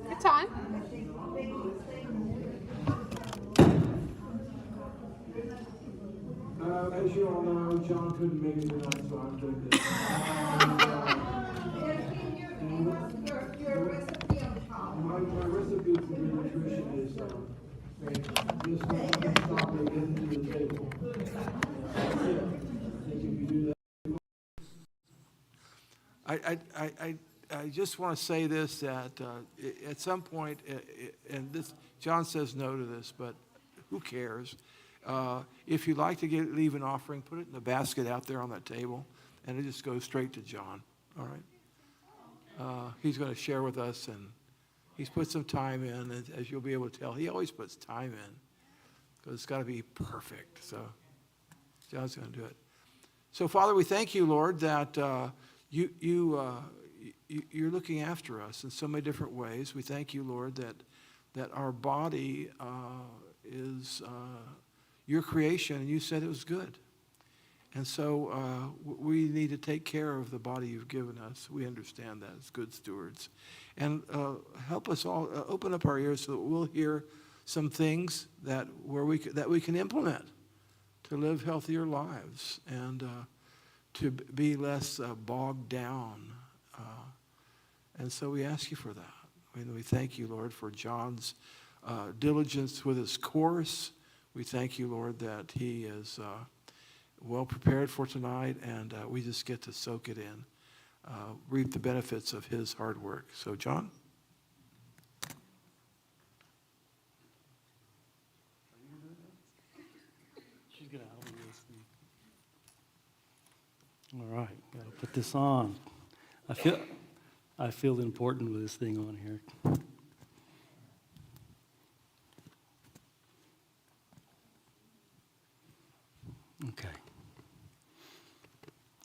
It's on. As you all know, John couldn't make it tonight, so I'm doing this. My recipe for good nutrition is just stop and get into the table. I think if you do that. I just want to say this, that at some point, and this, John says no to this, but who cares? If you'd like to leave an offering, put it in the basket out there on that table, and it just goes straight to John, all right? He's going to share with us, and he's put some time in, as you'll be able to tell. He always puts time in, because it's got to be perfect, so John's going to do it. So, Father, we thank you, Lord, that you're looking after us in so many different ways. We thank you, Lord, that our body is your creation, and you said it was good. And so we need to take care of the body you've given us. We understand that as good stewards. And help us all, open up our ears so that we'll hear some things that we can implement to live healthier lives and to be less bogged down. And so we ask you for that. And we thank you, Lord, for John's diligence with his course. We thank you, Lord, that he is well prepared for tonight, and we just get to soak it in, reap the benefits of his hard work. So, John? She's going to help me with this thing. All right, got to put this on. I feel important with this thing on here. Okay.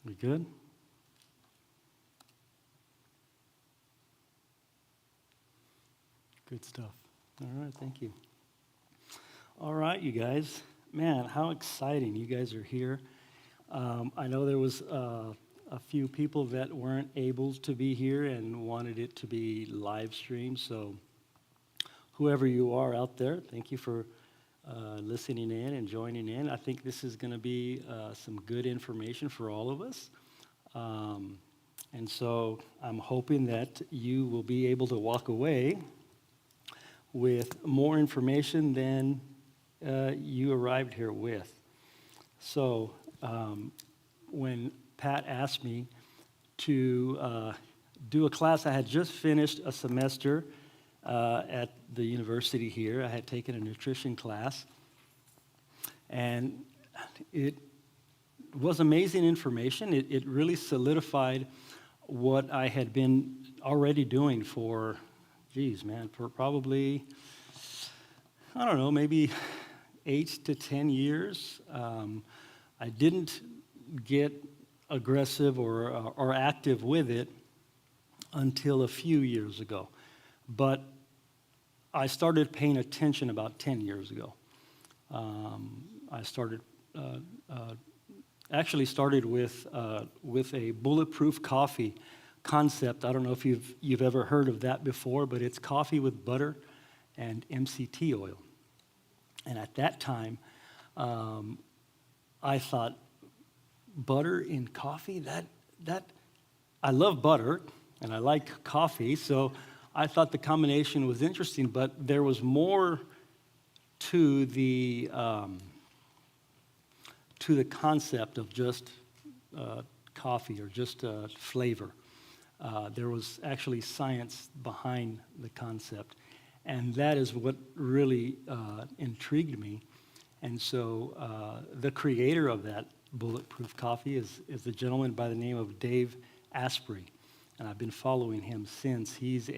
We good? Good stuff. All right, thank you. All right, you guys. Man, how exciting you guys are here. I know there was a few people that weren't able to be here and wanted it to be live streamed, so whoever you are out there, thank you for listening in and joining in. I think this is going to be some good information for all of us. And so I'm hoping that you will be able to walk away with more information than you arrived here with. So when Pat asked me to do a class, I had just finished a semester at the university here. I had taken a nutrition class, and it was amazing information. It really solidified what I had been already doing for probably, I don't know, maybe 8 to 10 years. I didn't get aggressive or active with it until a few years ago. But I started paying attention about 10 years ago. I started actually started with a bulletproof coffee concept. I don't know if you've ever heard of that before, but it's coffee with butter and MCT oil. And at that time, I thought, butter in coffee? That I love butter and I like coffee, so I thought the combination was interesting, but there was more to the concept of just coffee or just flavor. There was actually science behind the concept, and that is what really intrigued me. And so the creator of that bulletproof coffee is a gentleman by the name of Dave Asprey, and I've been following him since. He's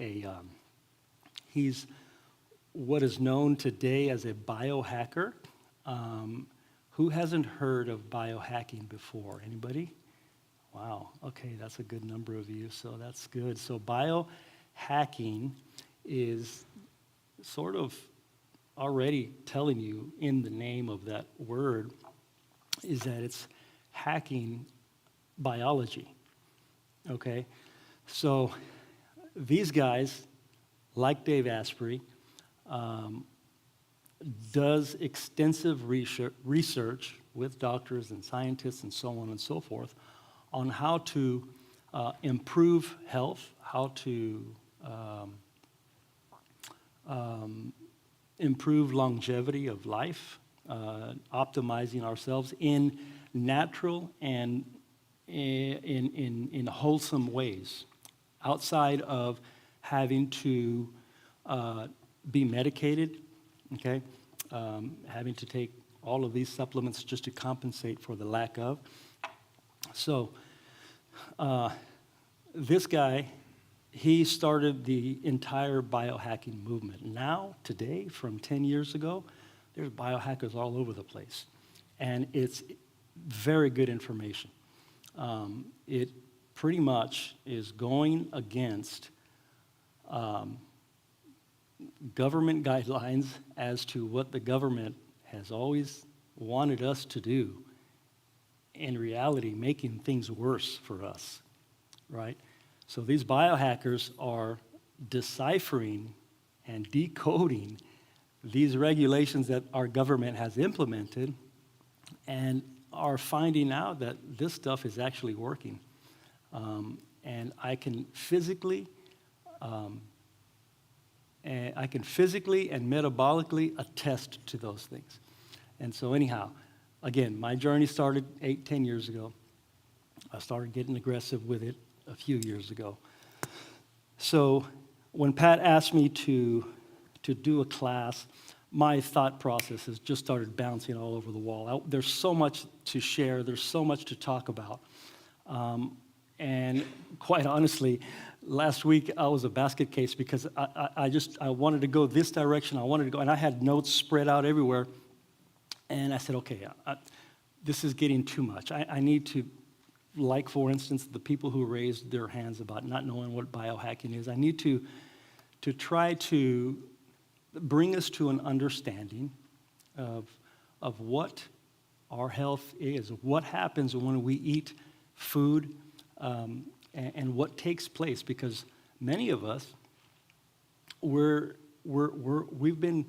what is known today as a biohacker. Who hasn't heard of biohacking before? Anybody? Wow, okay, that's a good number of you, so that's good. So biohacking is sort of already telling you in the name of that word is that it's hacking biology, okay? So these guys, like Dave Asprey, does extensive research with doctors and scientists and so on and so forth on how to improve health, how to improve longevity of life, optimizing ourselves in natural and in wholesome ways, outside of having to be medicated, okay, having to take all of these supplements just to compensate for the lack of. So this guy, he started the entire biohacking movement. Now, today, from 10 years ago, there's biohackers all over the place. And it's very good information. It pretty much is going against government guidelines as to what the government has always wanted us to do. In reality, making things worse for us, right? So these biohackers are deciphering and decoding these regulations that our government has implemented and are finding out that this stuff is actually working. And I can physically and metabolically attest to those things. And so anyhow, again, my journey started 8-10 years ago. I started getting aggressive with it a few years ago. So when Pat asked me to do a class, my thought process has just started bouncing all over the wall. There's so much to share. There's so much to talk about. And quite honestly, last week I was a basket case because I wanted to go this direction. And I had notes spread out everywhere. And I said, okay, this is getting too much. I need to, like, for instance, the people who raised their hands about not knowing what biohacking is, I need to try to bring us to an understanding of what our health is, what happens when we eat food, and what takes place. Because many of us, we've been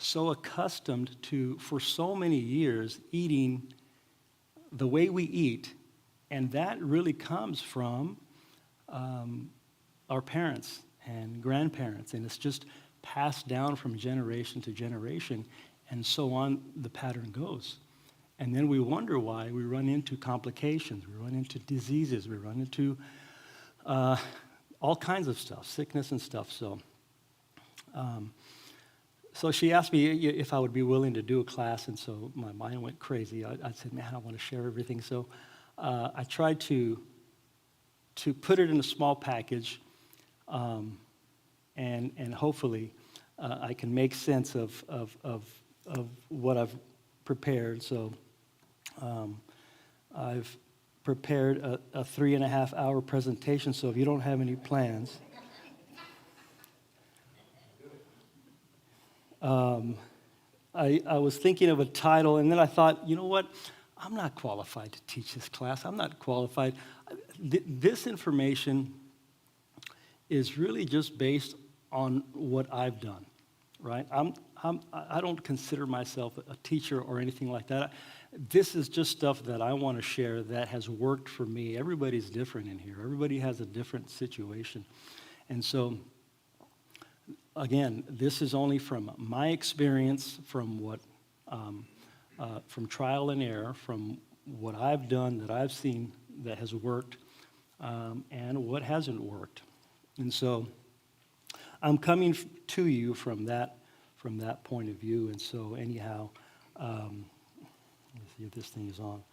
so accustomed to, for so many years, eating the way we eat, and that really comes from our parents and grandparents, and it's just passed down from generation to generation, and so on the pattern goes. And then we wonder why we run into complications, we run into diseases, we run into all kinds of stuff, sickness and stuff. So she asked me if I would be willing to do a class, and so my mind went crazy. I said, man, I want to share everything. So I tried to put it in a small package, and hopefully I can make sense of what I've prepared. So I've prepared a 3.5-hour presentation, so if you don't have any plans. I was thinking of a title, and then I thought, you know what? I'm not qualified to teach this class. I'm not qualified. This information is really just based on what I've done, right? I don't consider myself a teacher or anything like that. This is just stuff that I want to share that has worked for me. Everybody's different in here. Everybody has a different situation. And so, again, this is only from my experience, from what, from trial and error, from what I've done that I've seen that has worked, and what hasn't worked. And so, I'm coming to you from that point of view. And so, anyhow, let me see if this thing is on.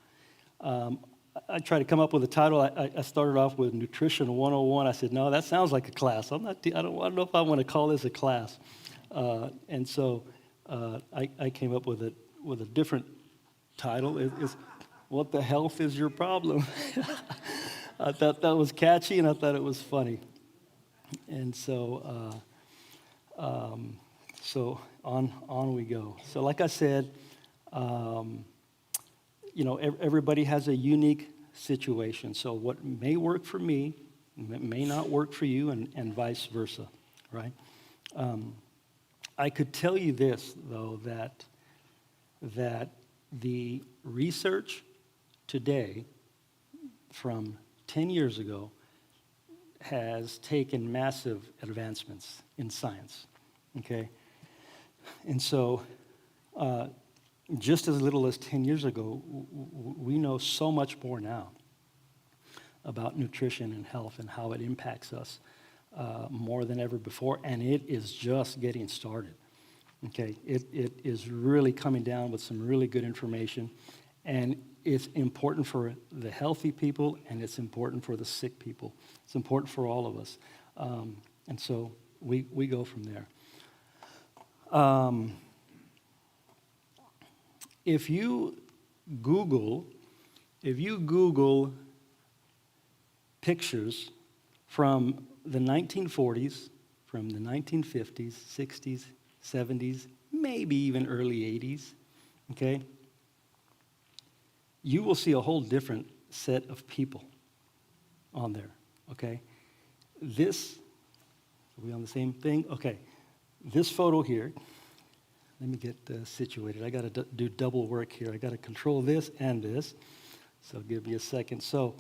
I tried to come up with a title. I started off with Nutrition 101. I said, no, that sounds like a class. I don't know if I want to call this a class. And so I came up with a different title. It's What the Health is Your Problem? I thought that was catchy, and I thought it was funny. And so so on we go. So like I said, you know, everybody has a unique situation. So what may work for me may not work for you, and vice versa, right? I could tell you this, though, that the research today from 10 years ago has taken massive advancements in science, okay? And so just as little as 10 years ago, we know so much more now about nutrition and health and how it impacts us more than ever before, and it is just getting started, okay? It is really coming down with some really good information, and it's important for the healthy people, and it's important for the sick people. It's important for all of us, and so we go from there. If you Google pictures from the 1940s, from the 1950s, 60s, 70s, maybe even early 80s, okay, you will see a whole different set of people on there, okay? Are we on the same thing? Okay, this photo here, let me get situated. I got to do double work here. I got to control this and this. So give me a second. So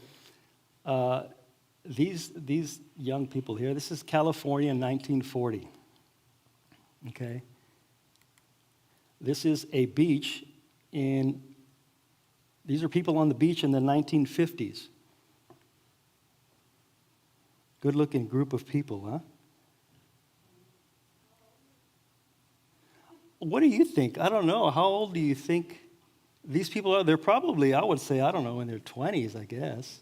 these young people here, this is California in 1940. Okay? This is a beach these are people on the beach in the 1950s. Good-looking group of people, huh? What do you think? I don't know. How old do you think these people are? They're probably, I would say, I don't know, in their 20s, I guess.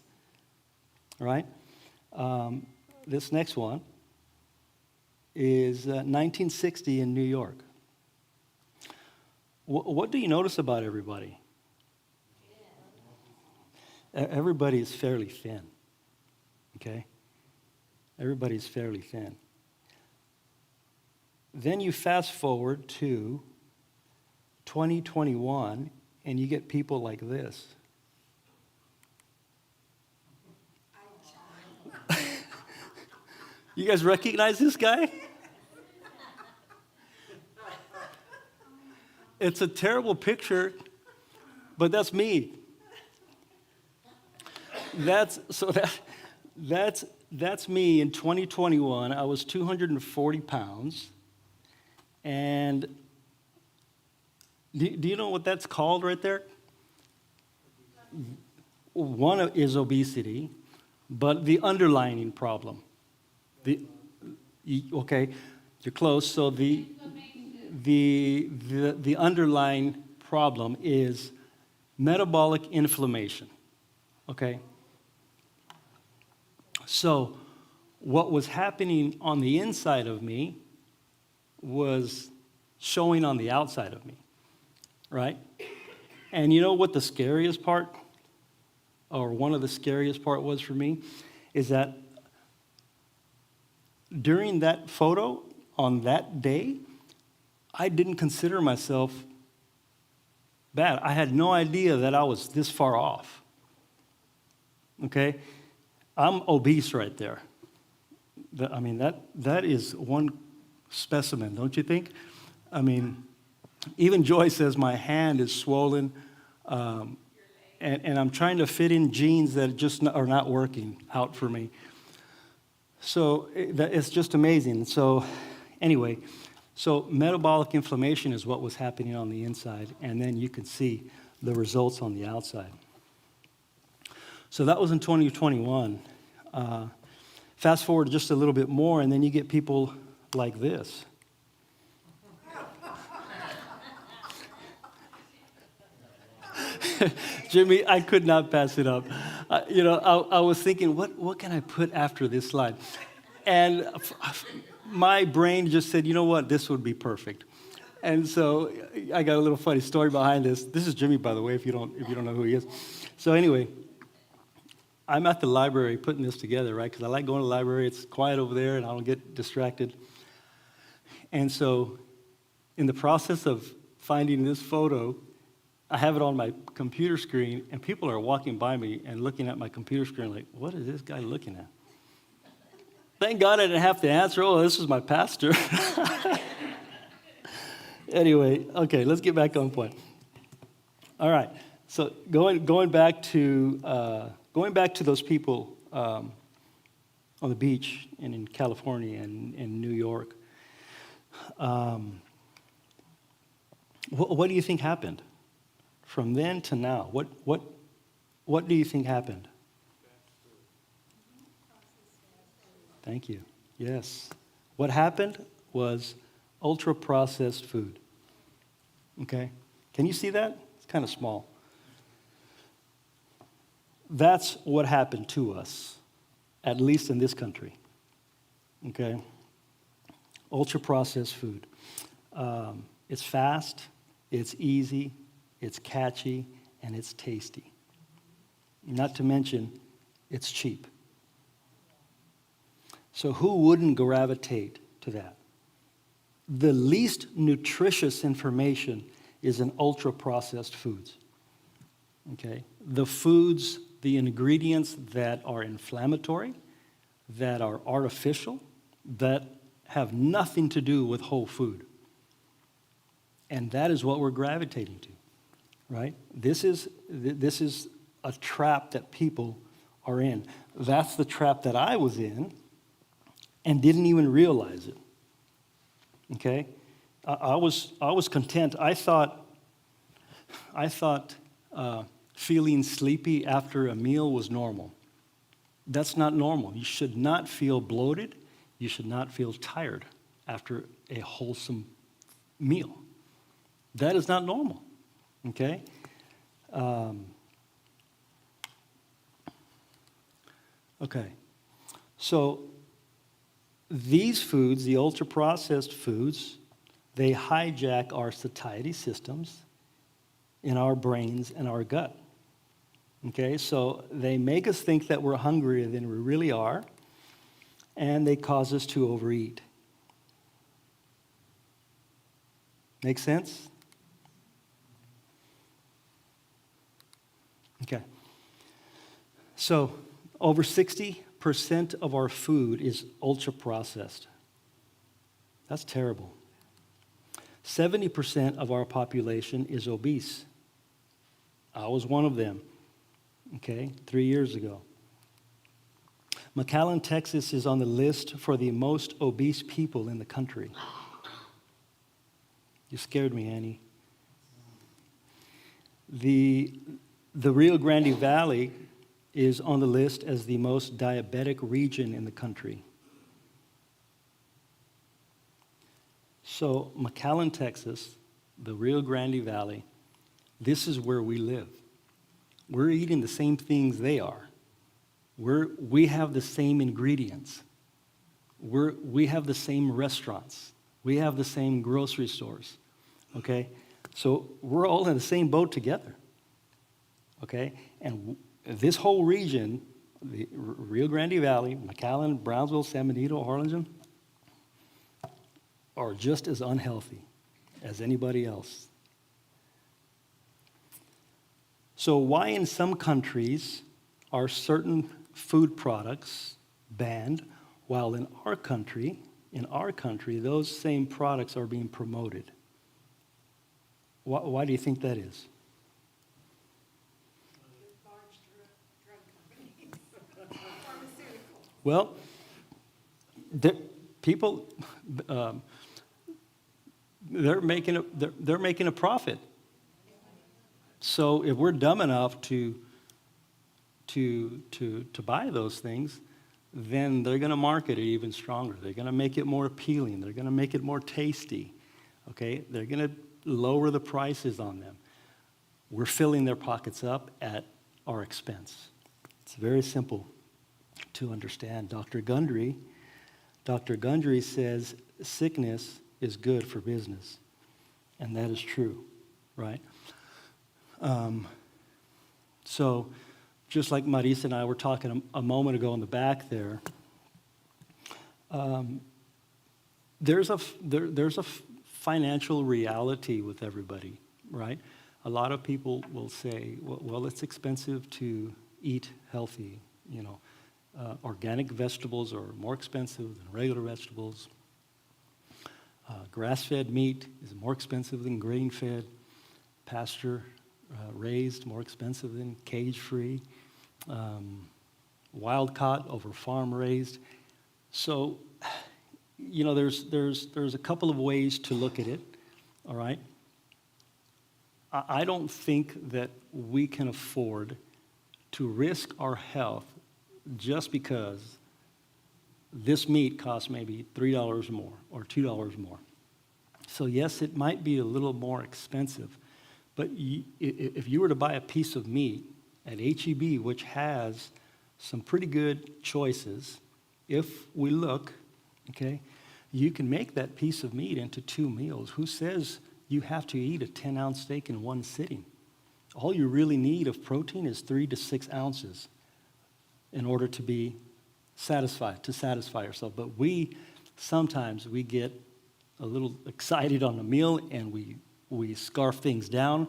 Right? This next one is 1960 in New York. What do you notice about everybody? Everybody is fairly thin. Okay? Everybody's fairly thin. Then you fast forward to 2021, and you get people like this. You guys recognize this guy? It's a terrible picture, but that's me. That's me in 2021. I was 240 pounds. And do you know what that's called right there? One is obesity, but the underlying problem. Okay, you're close. So the underlying problem is metabolic inflammation. Okay? So what was happening on the inside of me was showing on the outside of me, right? And you know what the scariest part, or one of the scariest part was for me, is that during that photo on that day, I didn't consider myself bad. I had no idea that I was this far off. Okay? I'm obese right there. I mean, that is one specimen, don't you think? I mean, even Joy says my hand is swollen, and I'm trying to fit in jeans that just are not working out for me. So it's just amazing. So anyway, so metabolic inflammation is what was happening on the inside, and then you can see the results on the outside. So that was in 2021. Fast forward just a little bit more, and then you get people like this. Jimmy, I could not pass it up. I was thinking, what can I put after this slide? And my brain just said, you know what, this would be perfect. And so I got a little funny story behind this. This is Jimmy, by the way, if you don't know who he is. So anyway, I'm at the library putting this together, right? Because I like going to the library. It's quiet over there, and I don't get distracted. And so in the process of finding this photo, I have it on my computer screen, and people are walking by me and looking at my computer screen like, what is this guy looking at? Thank God I didn't have to answer, oh, this is my pastor. Anyway, okay, let's get back on point. All right, so going back to those people on the beach and in California and in New York, what do you think happened? From then to now, what do you think happened? Thank you. Yes. What happened was ultra-processed food. Okay? Can you see that? It's kind of small. That's what happened to us, at least in this country. Okay? Ultra-processed food. It's fast, it's easy, it's catchy, and it's tasty. Not to mention, it's cheap. So who wouldn't gravitate to that? The least nutritious information is in ultra-processed foods. Okay? The foods, the ingredients that are inflammatory, that are artificial, that have nothing to do with whole food. And that is what we're gravitating to. Right? This is a trap that people are in. That's the trap that I was in and didn't even realize it. Okay? I was content. I thought feeling sleepy after a meal was normal. That's not normal. You should not feel bloated. You should not feel tired after a wholesome meal. That is not normal. Okay? Okay. So these foods, the ultra-processed foods, they hijack our satiety systems in our brains and our gut. Okay? So they make us think that we're hungrier than we really are, and they cause us to overeat. Make sense? Okay. So over 60% of our food is ultra-processed. That's terrible. 70% of our population is obese. I was one of them, okay, 3 years ago. McAllen, Texas is on the list for the most obese people in the country. You scared me, Annie. The Rio Grande Valley is on the list as the most diabetic region in the country. So McAllen, Texas, the Rio Grande Valley, this is where we live. We're eating the same things they are. We have the same ingredients. We have the same restaurants. We have the same grocery stores, okay? So we're all in the same boat together, okay? And this whole region, the Rio Grande Valley, McAllen, Brownsville, San Benito, Harlingen, are just as unhealthy as anybody else. So why in some countries are certain food products banned, while in our country, those same products are being promoted? Why do you think that is? Well, people, they're making a profit. So if we're dumb enough to buy those things, then they're going to market it even stronger. They're going to make it more appealing. They're going to make it more tasty. Okay? They're going to lower the prices on them. We're filling their pockets up at our expense. It's very simple to understand. Dr. Gundry says sickness is good for business. And that is true, right? So just like Marisa and I were talking a moment ago in the back there, there's a financial reality with everybody, right? A lot of people will say, well, it's expensive to eat healthy, you know. Organic vegetables are more expensive than regular vegetables. Grass-fed meat is more expensive than grain-fed. Pasture raised, more expensive than cage-free. Wild-caught over farm-raised. So, you know, there's a couple of ways to look at it, all right? I don't think that we can afford to risk our health just because this meat costs maybe $3 more or $2 more. So yes, it might be a little more expensive, but if you were to buy a piece of meat at H-E-B, which has some pretty good choices, if we look, okay, you can make that piece of meat into 2 meals. Who says you have to eat a 10-ounce steak in one sitting? All you really need of protein is 3 to 6 ounces in order to be satisfied, to satisfy yourself. But sometimes we get a little excited on the meal and we scarf things down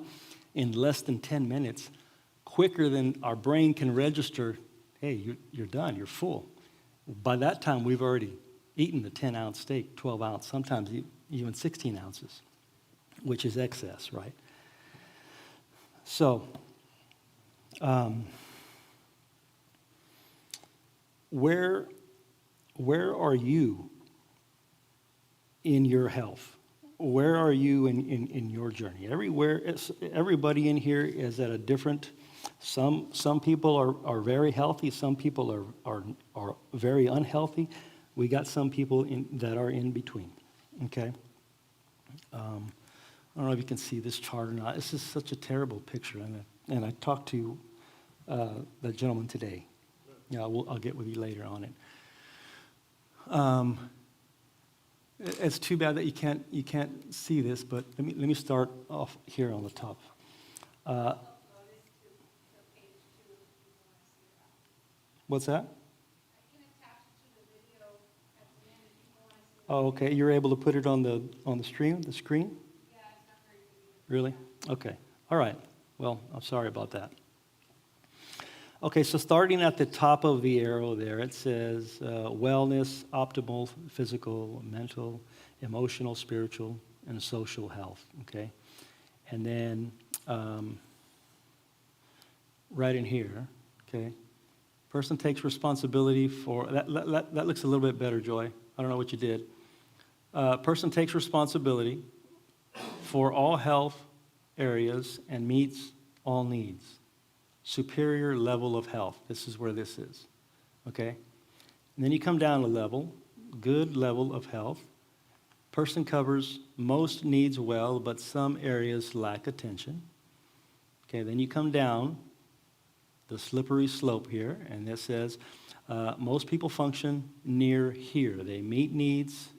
in less than 10 minutes, quicker than our brain can register, hey, you're done, you're full. By that time, we've already eaten the 10-ounce steak, 12-ounce, sometimes even 16 ounces, which is excess, right? So, where are you in your health? Where are you in your journey? Everybody in here is at a different. Some people are very healthy. Some people are very unhealthy. We got some people that are in between. Okay. I don't know if you can see this chart or not. This is such a terrible picture, and I talked to that gentleman today. Yeah, I'll get with you later on it. It's too bad that you can't see this, but let me start off here on the top. What's that? Oh, okay. You're able to put it on the screen. The screen? Yeah, it's not very good. Really? Okay. All right. Well, I'm sorry about that. Okay, so starting at the top of the arrow there, it says wellness, optimal, physical, mental, emotional, spiritual, and social health, okay? And then right in here, okay? Person takes responsibility for, that looks a little bit better, Joy. I don't know what you did. Person takes responsibility for all health areas and meets all needs. Superior level of health. This is where this is, okay? And then you come down a level, good level of health. Person covers most needs well, but some areas lack attention. Okay, then you come down the slippery slope here, and it says most people function near here. They meet needs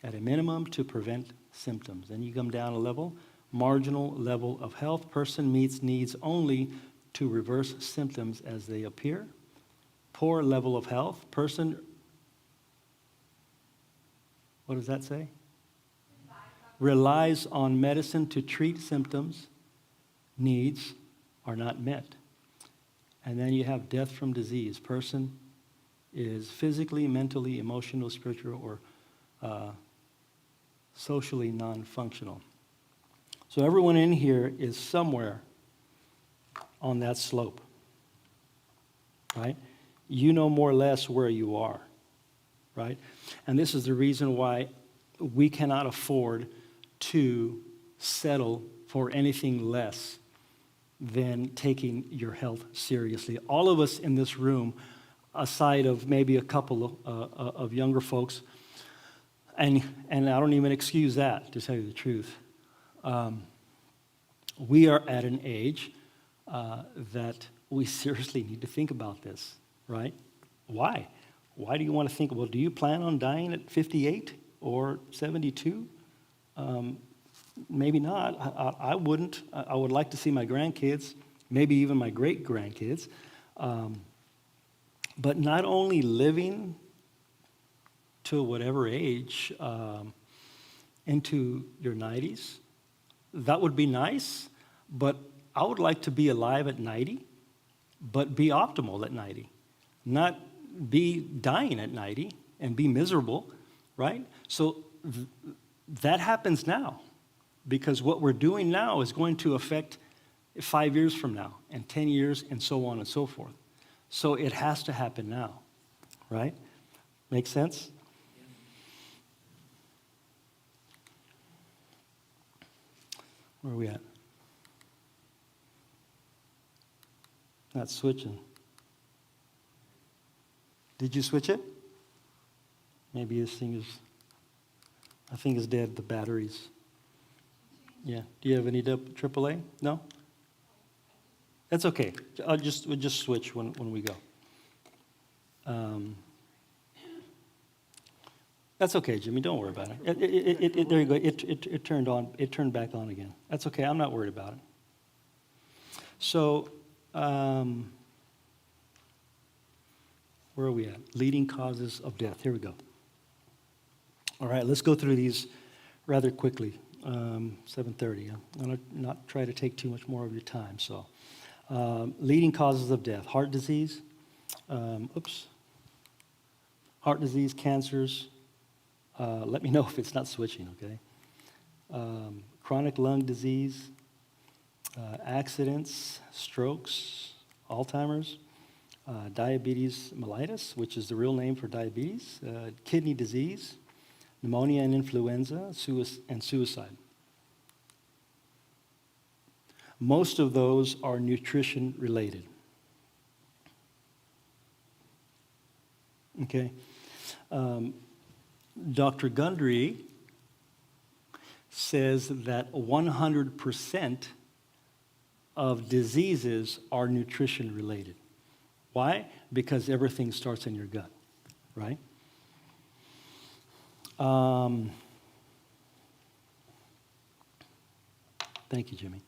at a minimum to prevent symptoms. Then you come down a level, marginal level of health. Person meets needs only to reverse symptoms as they appear. Poor level of health. Person, what does that say? Relies on medicine to treat symptoms. Needs are not met. And then you have death from disease. Person is physically, mentally, emotional, spiritual, or socially non-functional. So everyone in here is somewhere on that slope, right? You know more or less where you are, right? And this is the reason why we cannot afford to settle for anything less than taking your health seriously. All of us in this room, aside of maybe a couple of younger folks, and I don't even excuse that, to tell you the truth, we are at an age that we seriously need to think about this, right? Why? Why do you want to think, well, do you plan on dying at 58 or 72? Maybe not. I wouldn't. I would like to see my grandkids, maybe even my great-grandkids. But not only living to whatever age into your 90s, that would be nice, but I would like to be alive at 90, but be optimal at 90, not be dying at 90 and be miserable, right? So that happens now, because what we're doing now is going to affect 5 years from now and 10 years and so on and so forth. So it has to happen now, right? Make sense? Where are we at? Not switching. Did you switch it? Maybe this thing is, I think it's dead, the batteries. Yeah. Do you have any AAA? No? That's okay. We'll just switch when we go. That's okay, Jimmy. Don't worry about it. There you go. It turned on. It turned back on again. That's okay. I'm not worried about it. So, where are we at? Leading causes of death. Here we go. All right. Let's go through these rather quickly. 7:30. I'm going to not try to take too much more of your time. So, leading causes of death: heart disease. Heart disease, cancers. Let me know if it's not switching, okay? Chronic lung disease, accidents, strokes, Alzheimer's, diabetes mellitus, which is the real name for diabetes, kidney disease, pneumonia and influenza, and suicide. Most of those are nutrition related. Okay? Dr. Gundry says that 100% of diseases are nutrition related. Why? Because everything starts in your gut, right? Thank you, Jimmy.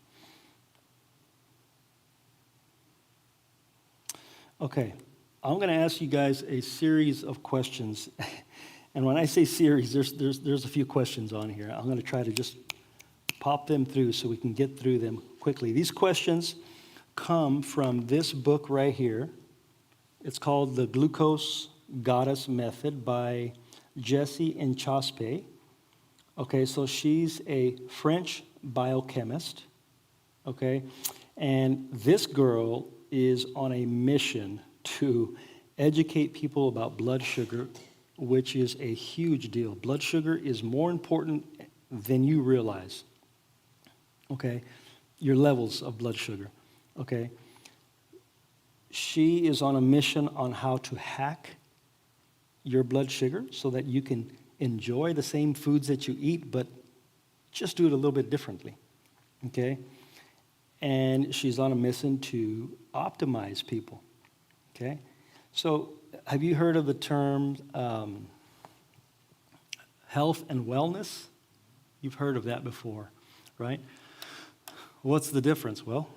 Okay, I'm going to ask you guys a series of questions. And when I say series, there's a few questions on here. I'm going to try to just pop them through so we can get through them quickly. These questions come from this book right here. It's called The Glucose Goddess Method by Jesse Inchauspé. Okay, so she's a French biochemist. Okay, and this girl is on a mission to educate people about blood sugar, which is a huge deal. Blood sugar is more important than you realize. Okay, your levels of blood sugar. Okay, she is on a mission on how to hack your blood sugar so that you can enjoy the same foods that you eat, but just do it a little bit differently. Okay, and she's on a mission to optimize people. Okay, so have you heard of the term health and wellness? You've heard of that before, right? What's the difference? Well,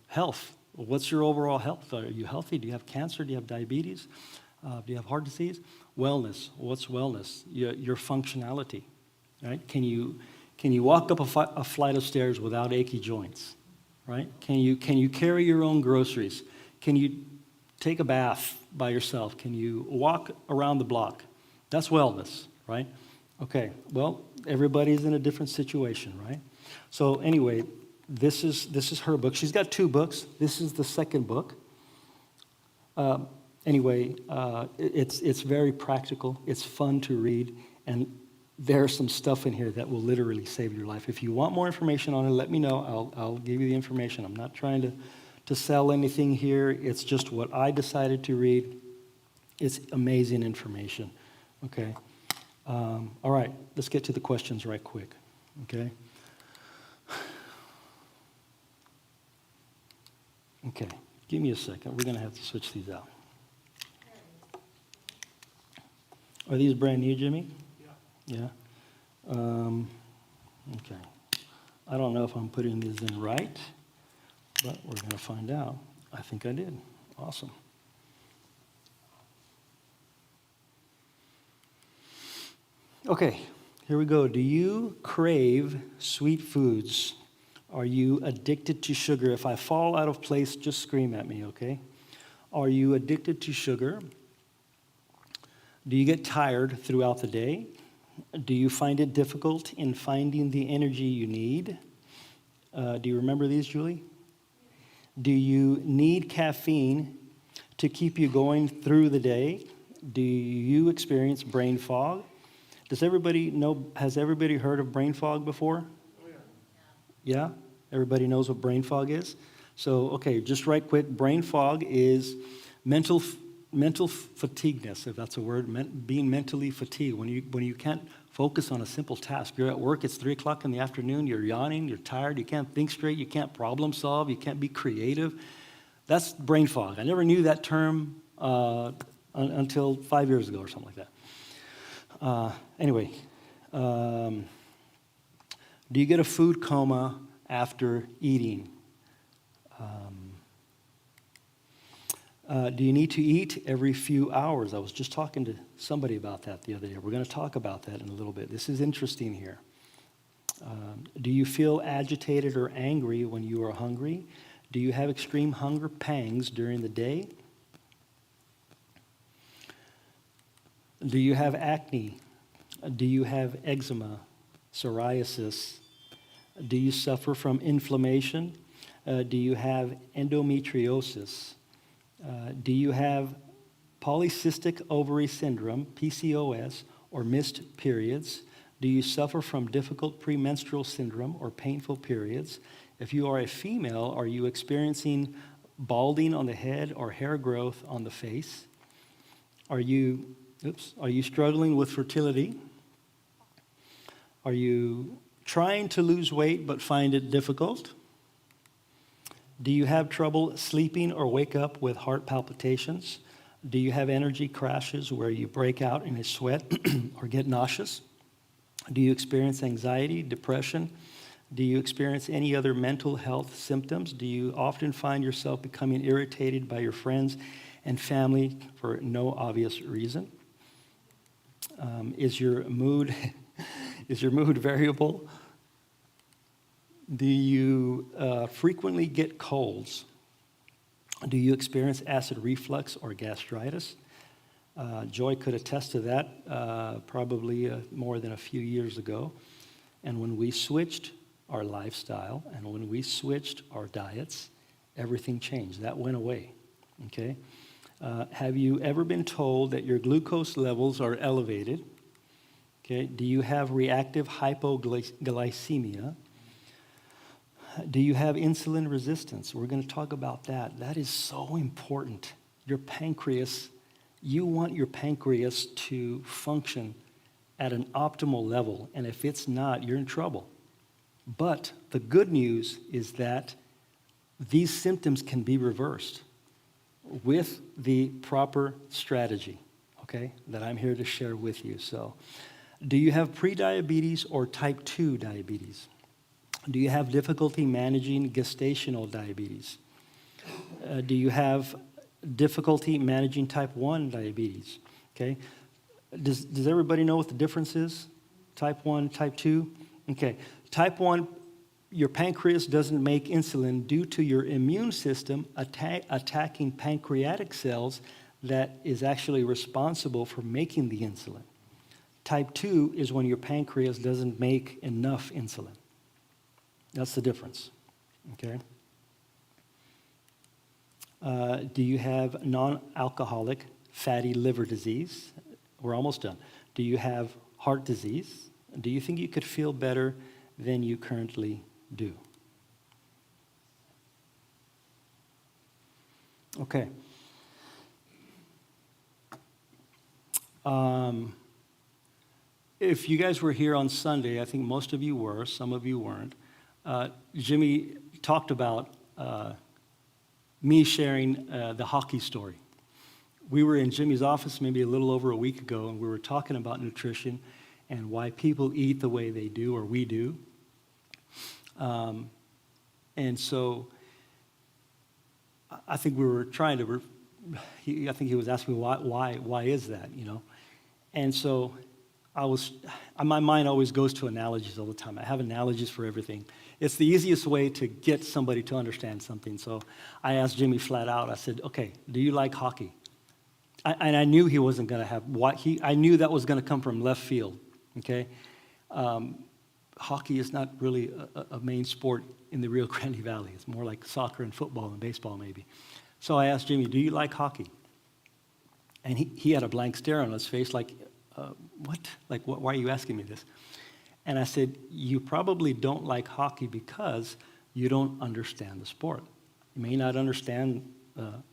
health. What's your overall health? Are you healthy? Do you have cancer? Do you have diabetes? Do you have heart disease? Wellness. What's wellness? Your functionality, right? Can you walk up a flight of stairs without achy joints, right? Can you carry your own groceries? Can you take a bath by yourself? Can you walk around the block? That's wellness, right? Okay, well, everybody's in a different situation, right? So anyway, this is her book. She's got 2 books. This is the second book. It's very practical. It's fun to read, and there's some stuff in here that will literally save your life. If you want more information on it, let me know. I'll give you the information. I'm not trying to sell anything here. It's just what I decided to read. It's amazing information. Okay. All right. Let's get to the questions right quick. Okay. Okay. Give me a second. We're going to have to switch these out. Are these brand new, Jimmy? Yeah. Okay. I don't know if I'm putting these in right, but we're going to find out. I think I did. Awesome. Okay, here we go. Do you crave sweet foods? Are you addicted to sugar? If I fall out of place, just scream at me, okay? Are you addicted to sugar? Do you get tired throughout the day? Do you find it difficult in finding the energy you need? Do you remember these, Julie? Do you need caffeine to keep you going through the day? Do you experience brain fog? Does everybody know, has everybody heard of brain fog before? Oh, yeah. Yeah? Everybody knows what brain fog is? So, okay, just right quick, brain fog is mental fatigueness, if that's a word, being mentally fatigued. When you can't focus on a simple task. You're at work, it's 3 o'clock in the afternoon, you're yawning, you're tired, you can't think straight, you can't problem solve, you can't be creative. That's brain fog. I never knew that term until 5 years ago or something like that. Anyway, do you get a food coma after eating? Do you need to eat every few hours? I was just talking to somebody about that the other day. We're going to talk about that in a little bit. This is interesting here. Do you feel agitated or angry when you are hungry? Do you have extreme hunger pangs during the day? Do you have acne? Do you have eczema, psoriasis? Do you suffer from inflammation? Do you have endometriosis? Do you have polycystic ovary syndrome, PCOS, or missed periods? Do you suffer from difficult premenstrual syndrome or painful periods? If you are a female, are you experiencing balding on the head or hair growth on the face? Are you struggling with fertility? Are you trying to lose weight but find it difficult? Do you have trouble sleeping or wake up with heart palpitations? Do you have energy crashes where you break out in a sweat or get nauseous? Do you experience anxiety, depression? Do you experience any other mental health symptoms? Do you often find yourself becoming irritated by your friends and family for no obvious reason? Is your mood variable? Do you frequently get colds? Do you experience acid reflux or gastritis? Joy could attest to that probably more than a few years ago. And when we switched our lifestyle and when we switched our diets, everything changed. That went away, okay? Have you ever been told that your glucose levels are elevated? Okay, do you have reactive hypoglycemia? Do you have insulin resistance? We're going to talk about that. That is so important. Your pancreas, you want your pancreas to function at an optimal level, and if it's not, you're in trouble. But the good news is that these symptoms can be reversed with the proper strategy, okay, that I'm here to share with you. So, do you have prediabetes or type 2 diabetes? Do you have difficulty managing gestational diabetes? Do you have difficulty managing type 1 diabetes? Okay. Does everybody know what the difference is? Type 1, type 2? Okay. Type 1, your pancreas doesn't make insulin due to your immune system attacking pancreatic cells that is actually responsible for making the insulin. Type 2 is when your pancreas doesn't make enough insulin. That's the difference, okay? Do you have non-alcoholic fatty liver disease? We're almost done. Do you have heart disease? Do you think you could feel better than you currently do? Okay. If you guys were here on Sunday, I think most of you were, some of you weren't. Jimmy talked about me sharing the hockey story. We were in Jimmy's office maybe a little over a week ago, and we were talking about nutrition and why people eat the way they do, or we do. And so I think we were trying to, I think he was asking me why is that, you know? And so my mind always goes to analogies all the time. I have analogies for everything. It's the easiest way to get somebody to understand something. So I asked Jimmy flat out, I said, okay, do you like hockey? And I knew he wasn't going to have, I knew that was going to come from left field, okay? Hockey is not really a main sport in the Rio Grande Valley. It's more like soccer and football and baseball maybe. So I asked Jimmy, do you like hockey? And he had a blank stare on his face like, what? Like, why are you asking me this? And I said, you probably don't like hockey because you don't understand the sport. You may not understand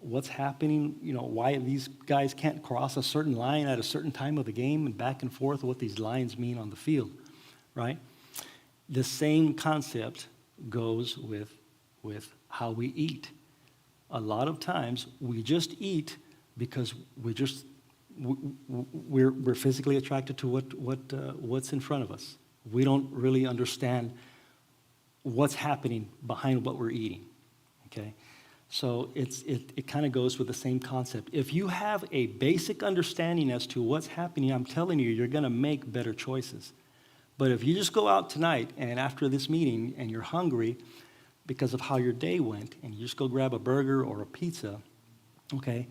what's happening, you know, why these guys can't cross a certain line at a certain time of the game and back and forth, what these lines mean on the field, right? The same concept goes with how we eat. A lot of times we just eat because we're physically attracted to what's in front of us. We don't really understand what's happening behind what we're eating, okay? So it kind of goes with the same concept. If you have a basic understanding as to what's happening, I'm telling you, you're going to make better choices. But if you just go out tonight and after this meeting and you're hungry because of how your day went and you just go grab a burger or a pizza, okay,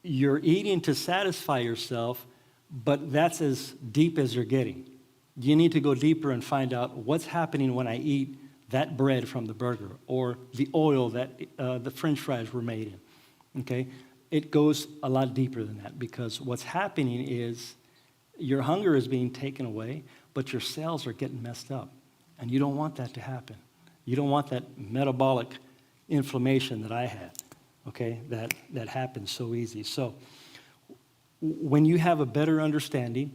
you're eating to satisfy yourself, but that's as deep as you're getting. You need to go deeper and find out what's happening when I eat that bread from the burger or the oil that the French fries were made in, okay? It goes a lot deeper than that because what's happening is your hunger is being taken away, but your cells are getting messed up, and you don't want that to happen. You don't want that metabolic inflammation that I had, okay, that happens so easy. So when you have a better understanding,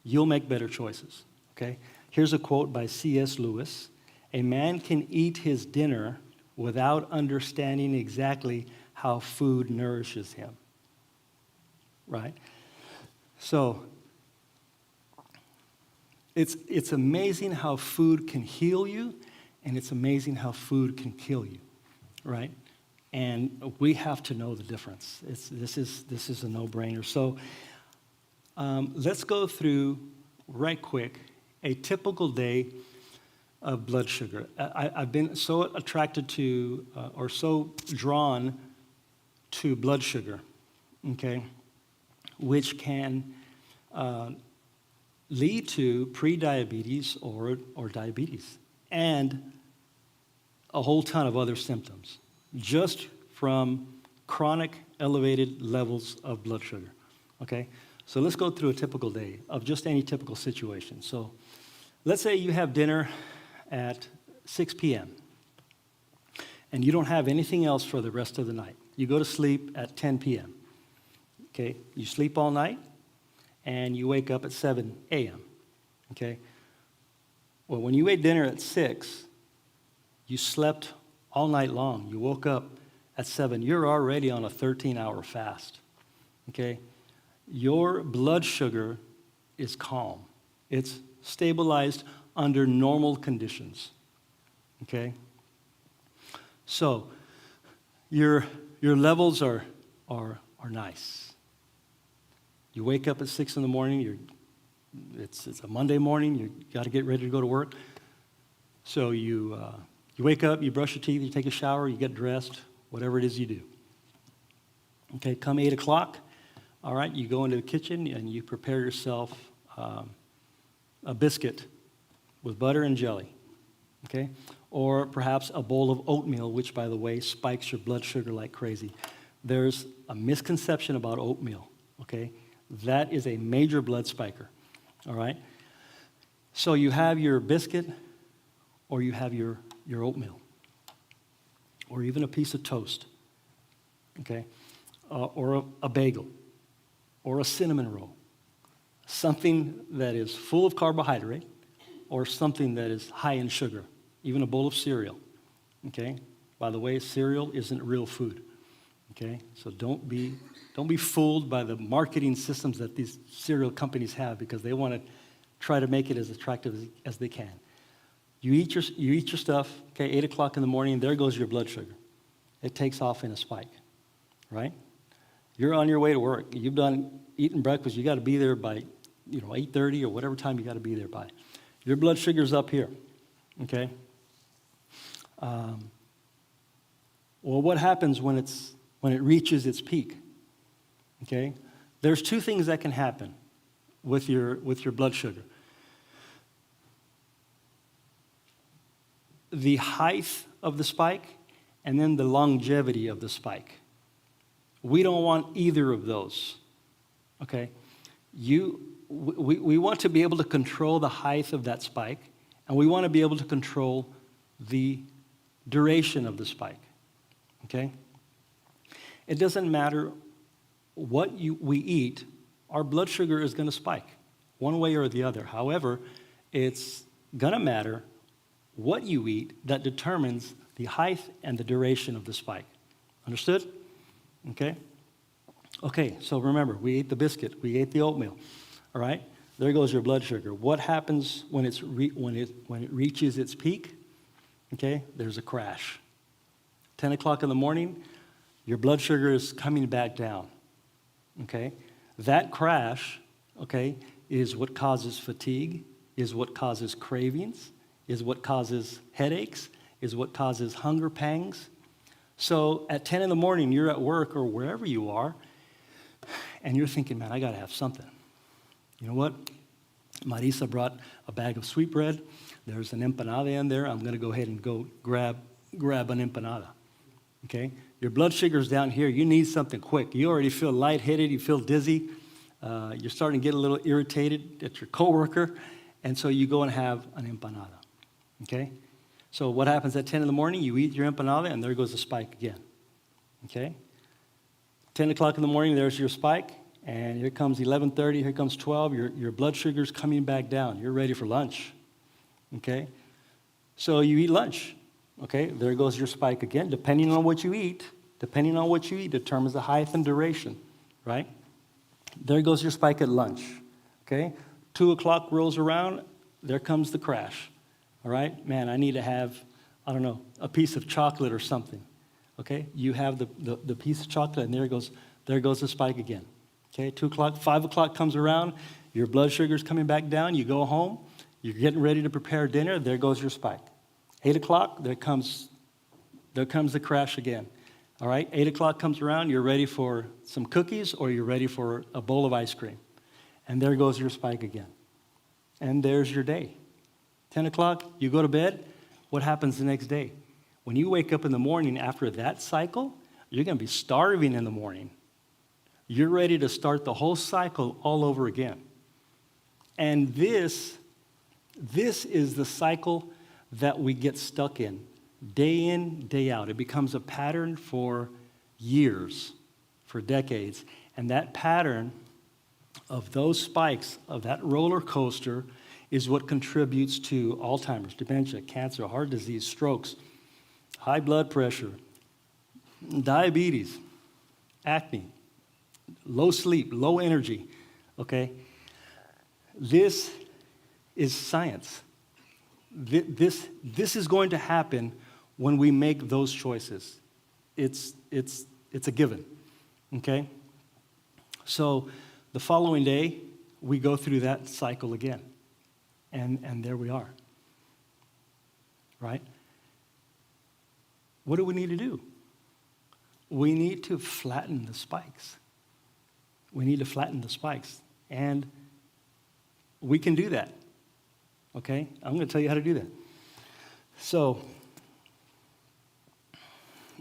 you'll make better choices, okay? Here's a quote by C.S. Lewis. A man can eat his dinner without understanding exactly how food nourishes him, right? So it's amazing how food can heal you, and it's amazing how food can kill you, right? And we have to know the difference. This is a no-brainer. So let's go through right quick a typical day of blood sugar. I've been so attracted to or so drawn to blood sugar, okay? which can lead to prediabetes or diabetes and a whole ton of other symptoms just from chronic elevated levels of blood sugar, okay? So let's go through a typical day of just any typical situation. So let's say you have dinner at 6 p.m. and you don't have anything else for the rest of the night. You go to sleep at 10 p.m., okay? You sleep all night, and you wake up at 7 a.m., okay? Well, when you ate dinner at 6, you slept all night long. You woke up at 7. You're already on a 13-hour fast, okay? Your blood sugar is calm. It's stabilized under normal conditions, okay? So your levels are nice. You wake up at 6 in the morning. It's a Monday morning. You got to get ready to go to work. So you wake up, you brush your teeth, you take a shower, you get dressed, whatever it is you do. Okay, come 8 o'clock, all right, you go into the kitchen and you prepare yourself a biscuit with butter and jelly, okay? Or perhaps a bowl of oatmeal, which, by the way, spikes your blood sugar like crazy. There's a misconception about oatmeal, okay? That is a major blood spiker, all right? So you have your biscuit or you have your oatmeal or even a piece of toast, okay? Or a bagel or a cinnamon roll, something that is full of carbohydrate or something that is high in sugar, even a bowl of cereal, okay? By the way, cereal isn't real food, okay? So don't be fooled by the marketing systems that these cereal companies have because they want to try to make it as attractive as they can. You eat your stuff, okay, 8 o'clock in the morning, there goes your blood sugar. It takes off in a spike, right? You're on your way to work. You've done eating breakfast. You got to be there by, 8:30 or whatever time you got to be there by. Your blood sugar's up here, okay? Well, what happens when it reaches its peak? Okay, there's two things that can happen with your blood sugar. The height of the spike and then the longevity of the spike. We don't want either of those, okay? We want to be able to control the height of that spike, and we want to be able to control the duration of the spike, okay? It doesn't matter what we eat, our blood sugar is going to spike one way or the other. However, it's going to matter what you eat that determines the height and the duration of the spike. Understood? Okay? Okay, so remember, we ate the biscuit, we ate the oatmeal, all right? There goes your blood sugar. What happens when it reaches its peak? Okay, there's a crash. 10 o'clock in the morning, your blood sugar is coming back down, okay? That crash, okay, is what causes fatigue, is what causes cravings, is what causes headaches, is what causes hunger pangs. So at 10 in the morning, you're at work or wherever you are, and you're thinking, man, I got to have something. You know what? Marisa brought a bag of sweetbread. There's an empanada in there. I'm going to go ahead and go grab an empanada, okay? Your blood sugar's down here. You need something quick. You already feel lightheaded. You feel dizzy. You're starting to get a little irritated at your coworker, and so you go and have an empanada, okay? So what happens at 10 in the morning? You eat your empanada, and there goes the spike again, okay? 10 o'clock in the morning, there's your spike, and here comes 11:30, here comes 12. Your blood sugar's coming back down. You're ready for lunch, okay? So you eat lunch, okay? There goes your spike again. Depending on what you eat determines the height and duration, right? There goes your spike at lunch, okay? 2 o'clock rolls around, there comes the crash, all right? Man, I need to have, I don't know, a piece of chocolate or something, okay? You have the piece of chocolate, and there goes the spike again, okay? 2 o'clock, 5 o'clock comes around, your blood sugar's coming back down, you go home, you're getting ready to prepare dinner, there goes your spike. 8 o'clock, there comes the crash again, All right, 8 o'clock comes around, you're ready for some cookies or you're ready for a bowl of ice cream. And there goes your spike again. And there's your day. 10 o'clock, you go to bed. What happens the next day? When you wake up in the morning after that cycle, you're going to be starving in the morning. You're ready to start the whole cycle all over again. And this is the cycle that we get stuck in, day out. It becomes a pattern for years, for decades. And that pattern of those spikes, of that roller coaster, is what contributes to Alzheimer's, dementia, cancer, heart disease, strokes, high blood pressure, diabetes, acne, low sleep, low energy, okay? This is science. This is going to happen when we make those choices. It's a given, okay? So the following day, we go through that cycle again. And there we are, right? What do we need to do? We need to flatten the spikes. We need to flatten the spikes. And we can do that, okay? I'm going to tell you how to do that. So,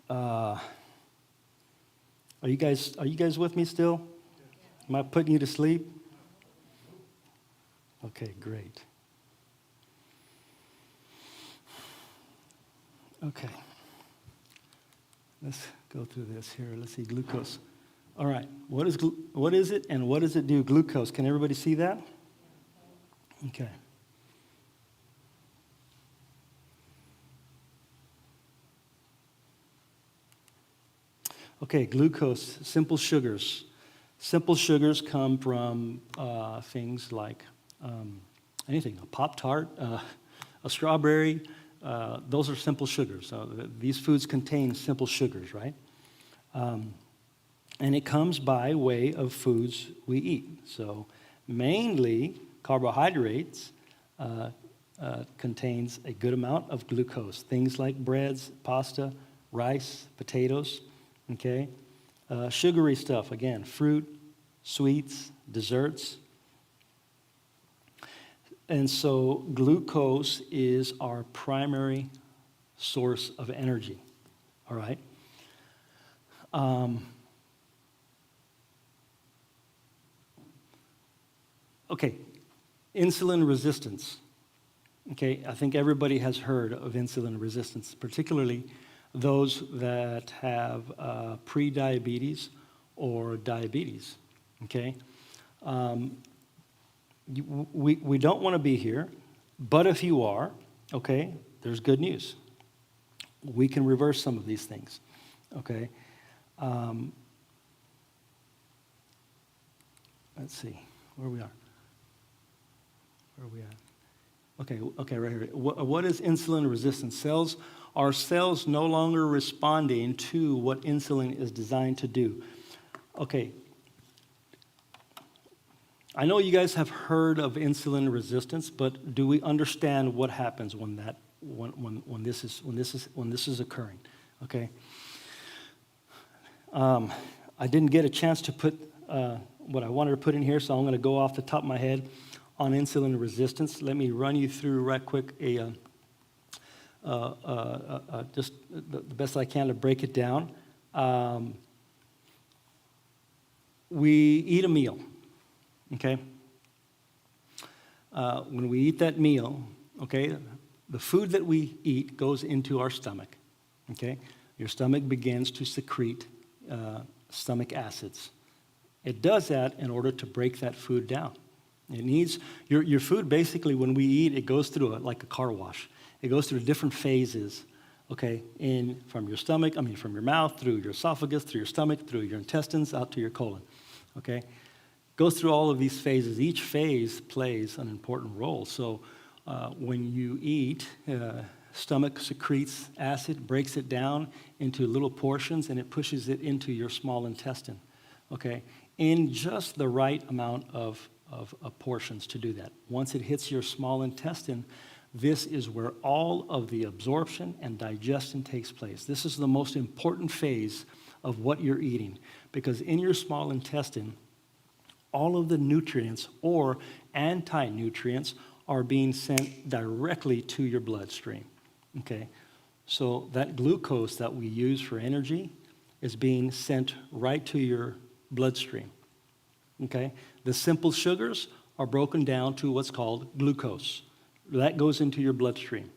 are you guys with me still? Am I putting you to sleep? Okay, great. Okay. Let's go through this here. Let's see, glucose. All right, what is it and what does it do, glucose? Can everybody see that? Okay. Okay, glucose, simple sugars. Simple sugars come from things like anything, a Pop-Tart, a strawberry. Those are simple sugars. These foods contain simple sugars, right? And it comes by way of foods we eat. So mainly carbohydrates contains a good amount of glucose. Things like breads, pasta, rice, potatoes, okay? Sugary stuff, again, fruit, sweets, desserts. And so glucose is our primary source of energy, all right? Okay, insulin resistance. Okay, I think everybody has heard of insulin resistance, particularly those that have pre-diabetes or diabetes, okay? We don't want to be here, but if you are, okay, there's good news. We can reverse some of these things, okay? Let's see, where we are. Where are we at? Okay, right here. What is insulin resistance? Are cells no longer responding to what insulin is designed to do? Okay. I know you guys have heard of insulin resistance, but do we understand what happens when this is occurring? Okay. I didn't get a chance to put what I wanted to put in here, so I'm going to go off the top of my head on insulin resistance. Let me run you through right quick just the best I can to break it down. We eat a meal. Okay? When we eat that meal, okay, the food that we eat goes into our stomach. Okay? Your stomach begins to secrete stomach acids. It does that in order to break that food down. It needs, your food basically, when we eat, it goes through like a car wash. It goes through different phases, okay, from your stomach, from your mouth, through your esophagus, through your stomach, through your intestines, out to your colon, okay? Goes through all of these phases. Each phase plays an important role. So when you eat, stomach secretes acid, breaks it down into little portions, and it pushes it into your small intestine, okay? In just the right amount of portions to do that. Once it hits your small intestine, This is where all of the absorption and digestion takes place. This is the most important phase of what you're eating, because in your small intestine, all of the nutrients or anti-nutrients are being sent directly to your bloodstream, okay? So that glucose that we use for energy is being sent right to your bloodstream, okay? The simple sugars are broken down to what's called glucose. That goes into your bloodstream.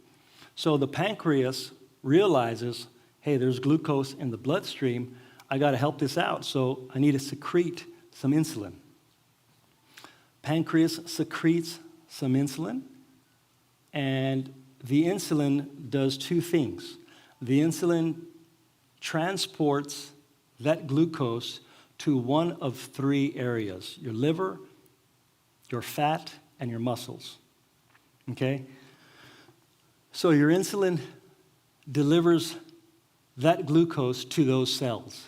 So the pancreas realizes, hey, there's glucose in the bloodstream. I got to help this out, so I need to secrete some insulin. Pancreas secretes some insulin, and the insulin does two things. The insulin transports that glucose to one of three areas: your liver, your fat, and your muscles. Okay? So your insulin delivers that glucose to those cells.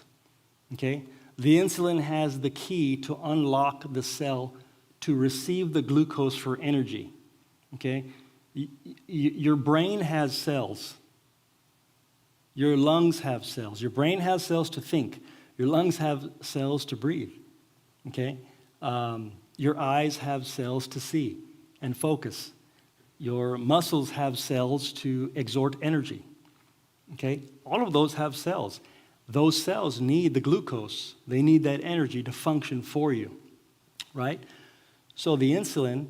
Okay? The insulin has the key to unlock the cell to receive the glucose for energy. Okay? Your brain has cells. Your lungs have cells. Your brain has cells to think. Your lungs have cells to breathe. Okay? Your eyes have cells to see and focus. Your muscles have cells to exert energy. Okay? All of those have cells. Those cells need the glucose. They need that energy to function for you, right? So the insulin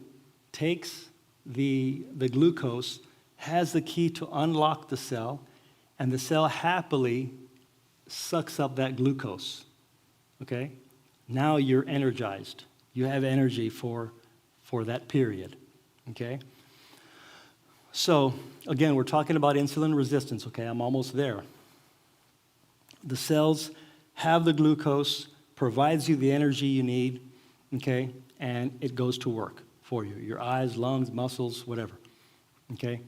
takes the glucose, has the key to unlock the cell, and the cell happily sucks up that glucose, okay? Now you're energized. You have energy for that period, okay? So, again, we're talking about insulin resistance, okay? I'm almost there. The cells have the glucose, provides you the energy you need, okay? And it goes to work for you. Your eyes, lungs, muscles, whatever, okay?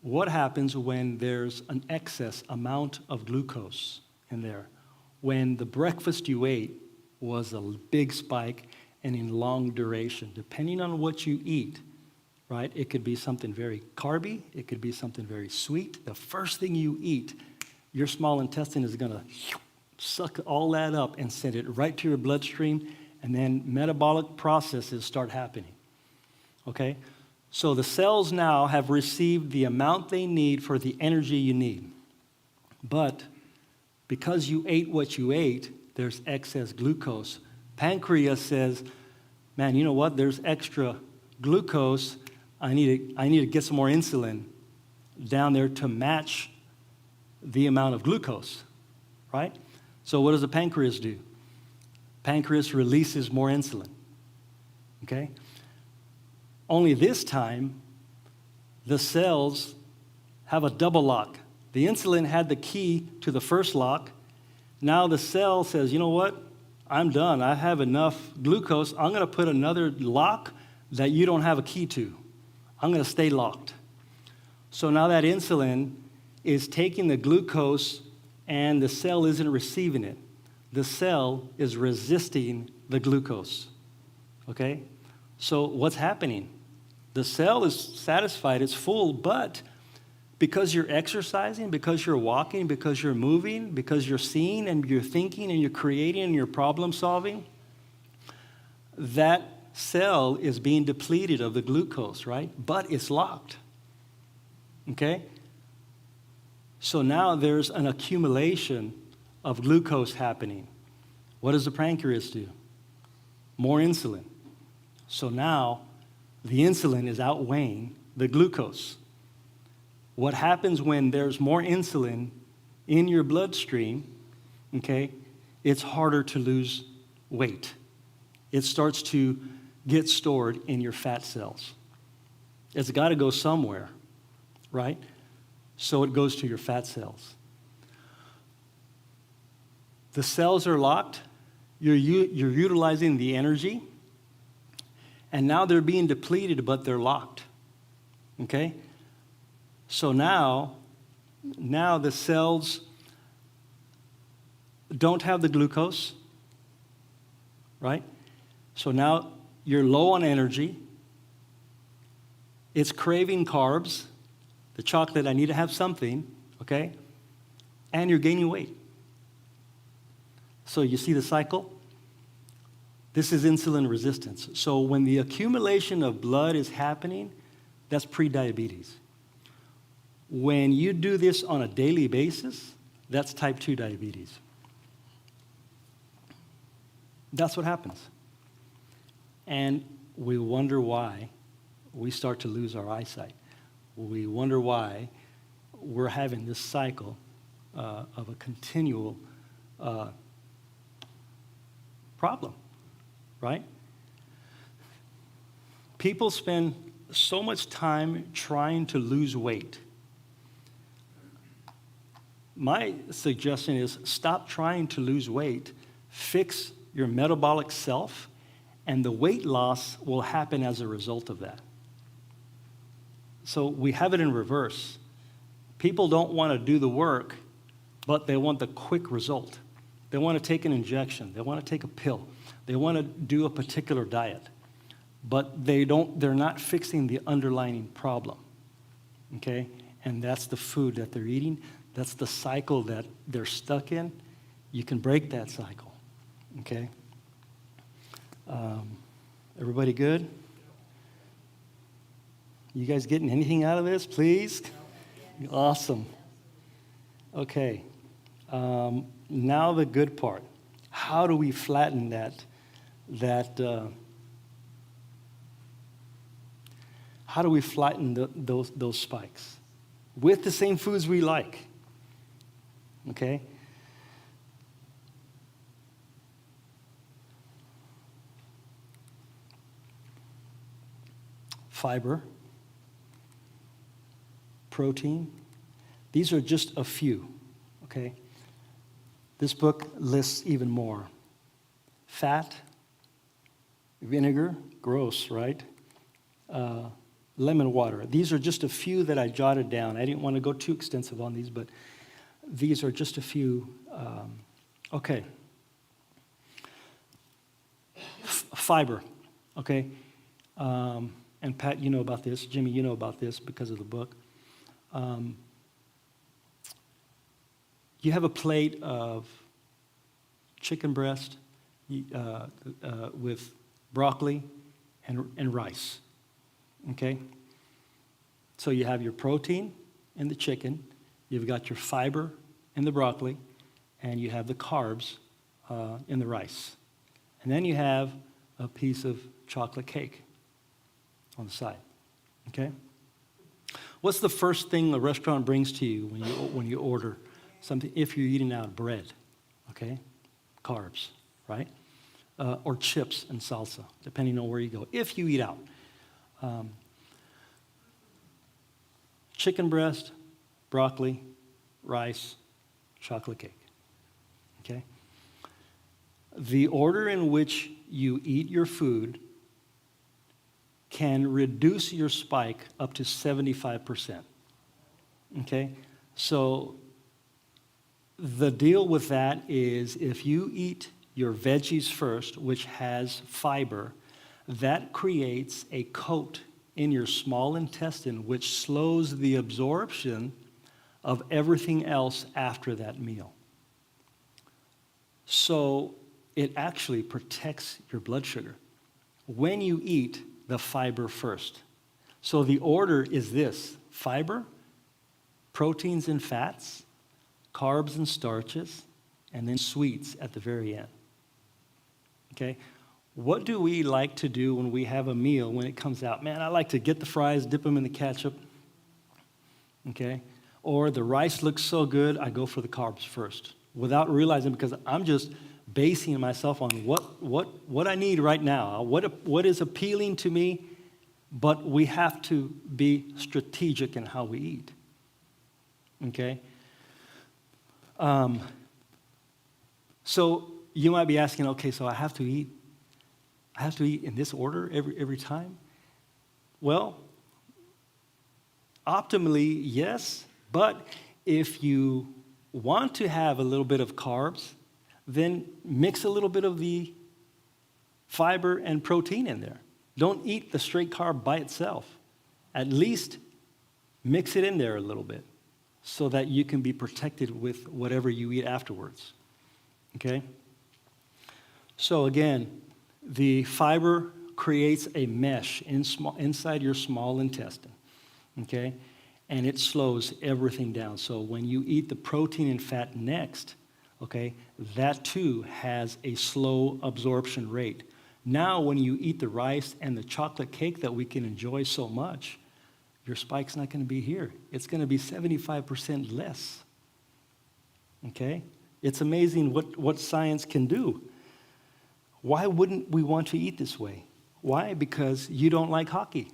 What happens when there's an excess amount of glucose in there? When the breakfast you ate was a big spike and in long duration, depending on what you eat, right? It could be something very carby. It could be something very sweet. The first thing you eat, your small intestine is going to suck all that up and send it right to your bloodstream, and then metabolic processes start happening, okay? So the cells now have received the amount they need for the energy you need. But because you ate what you ate, there's excess glucose. Pancreas says, man, you know what? There's extra glucose. I need to get some more insulin down there to match the amount of glucose, right? So what does the pancreas do? Pancreas releases more insulin, okay? Only this time, the cells have a double lock. The insulin had the key to the first lock. Now the cell says, you know what? I'm done. I have enough glucose. I'm going to put another lock that you don't have a key to. I'm going to stay locked. So now that insulin is taking the glucose and the cell isn't receiving it. The cell is resisting the glucose, okay? So what's happening? The cell is satisfied, it's full, but because you're exercising, because you're walking, because you're moving, because you're seeing and you're thinking and you're creating and you're problem solving, that cell is being depleted of the glucose, right? But it's locked, okay? So now there's an accumulation of glucose happening. What does the pancreas do? More insulin. So now the insulin is outweighing the glucose. What happens when there's more insulin in your bloodstream, okay, it's harder to lose weight. It starts to get stored in your fat cells. It's got to go somewhere, right? So it goes to your fat cells. The cells are locked. You're utilizing the energy. And now they're being depleted, but they're locked. Okay? So now the cells don't have the glucose, right? So now you're low on energy, It's craving carbs, the chocolate, I need to have something, okay? And you're gaining weight. So you see the cycle? This is insulin resistance. So when the accumulation of blood is happening, that's pre-diabetes. When you do this on a daily basis, that's type 2 diabetes. That's what happens. And we wonder why we start to lose our eyesight. We wonder why we're having this cycle of a continual problem, right? People spend so much time trying to lose weight. My suggestion is stop trying to lose weight, fix your metabolic self, and the weight loss will happen as a result of that. So we have it in reverse. People don't want to do the work, but they want the quick result. They want to take an injection. They want to take a pill. They want to do a particular diet. But they're not fixing the underlying problem, okay? And that's the food that they're eating. That's the cycle that they're stuck in. You can break that cycle, okay? Everybody good? You guys getting anything out of this, please? Awesome. Okay. Now the good part. How do we flatten how do we flatten those spikes? With the same foods we like. Okay? Fiber, protein. These are just a few, okay? This book lists even more. Fat, vinegar, gross, right? Lemon water. These are just a few that I jotted down. I didn't want to go too extensive on these, but these are just a few. Okay. Fiber, okay? And Pat, you know about this. Jimmy, you know about this because of the book. You have a plate of chicken breast with broccoli and rice, okay? So you have your protein in the chicken, you've got your fiber in the broccoli, and you have the carbs in the rice. And then you have a piece of chocolate cake on the side, okay? What's the first thing the restaurant brings to you when you order something, if you're eating out? Bread, okay? Carbs, right? Or chips and salsa, depending on where you go, if you eat out. Chicken breast, broccoli, rice, chocolate cake, okay? The order in which you eat your food can reduce your spike up to 75%, okay? So the deal with that is if you eat your veggies first, which has fiber, that creates a coat in your small intestine which slows the absorption of everything else after that meal. So it actually protects your blood sugar when you eat the fiber first. So the order is this: fiber, proteins and fats, carbs and starches, and then sweets at the very end. Okay? What do we like to do when we have a meal when it comes out? Man, I like to get the fries, dip them in the ketchup. Okay? Or the rice looks so good, I go for the carbs first without realizing, because I'm just basing myself on what I need right now, what is appealing to me, but we have to be strategic in how we eat. Okay? So you might be asking, okay, so I have to eat in this order every time? Well, optimally, yes, but if you want to have a little bit of carbs, then mix a little bit of the fiber and protein in there. Don't eat the straight carb by itself. at least mix it in there a little bit so that you can be protected with whatever you eat afterwards. Okay? So again, the fiber creates a mesh inside your small intestine. Okay? And it slows everything down. So when you eat the protein and fat next, okay, that too has a slow absorption rate. Now, when you eat the rice and the chocolate cake that we can enjoy so much, your spike's not going to be here. It's going to be 75% less. Okay? It's amazing what science can do. Why wouldn't we want to eat this way? Why? Because you don't like hockey.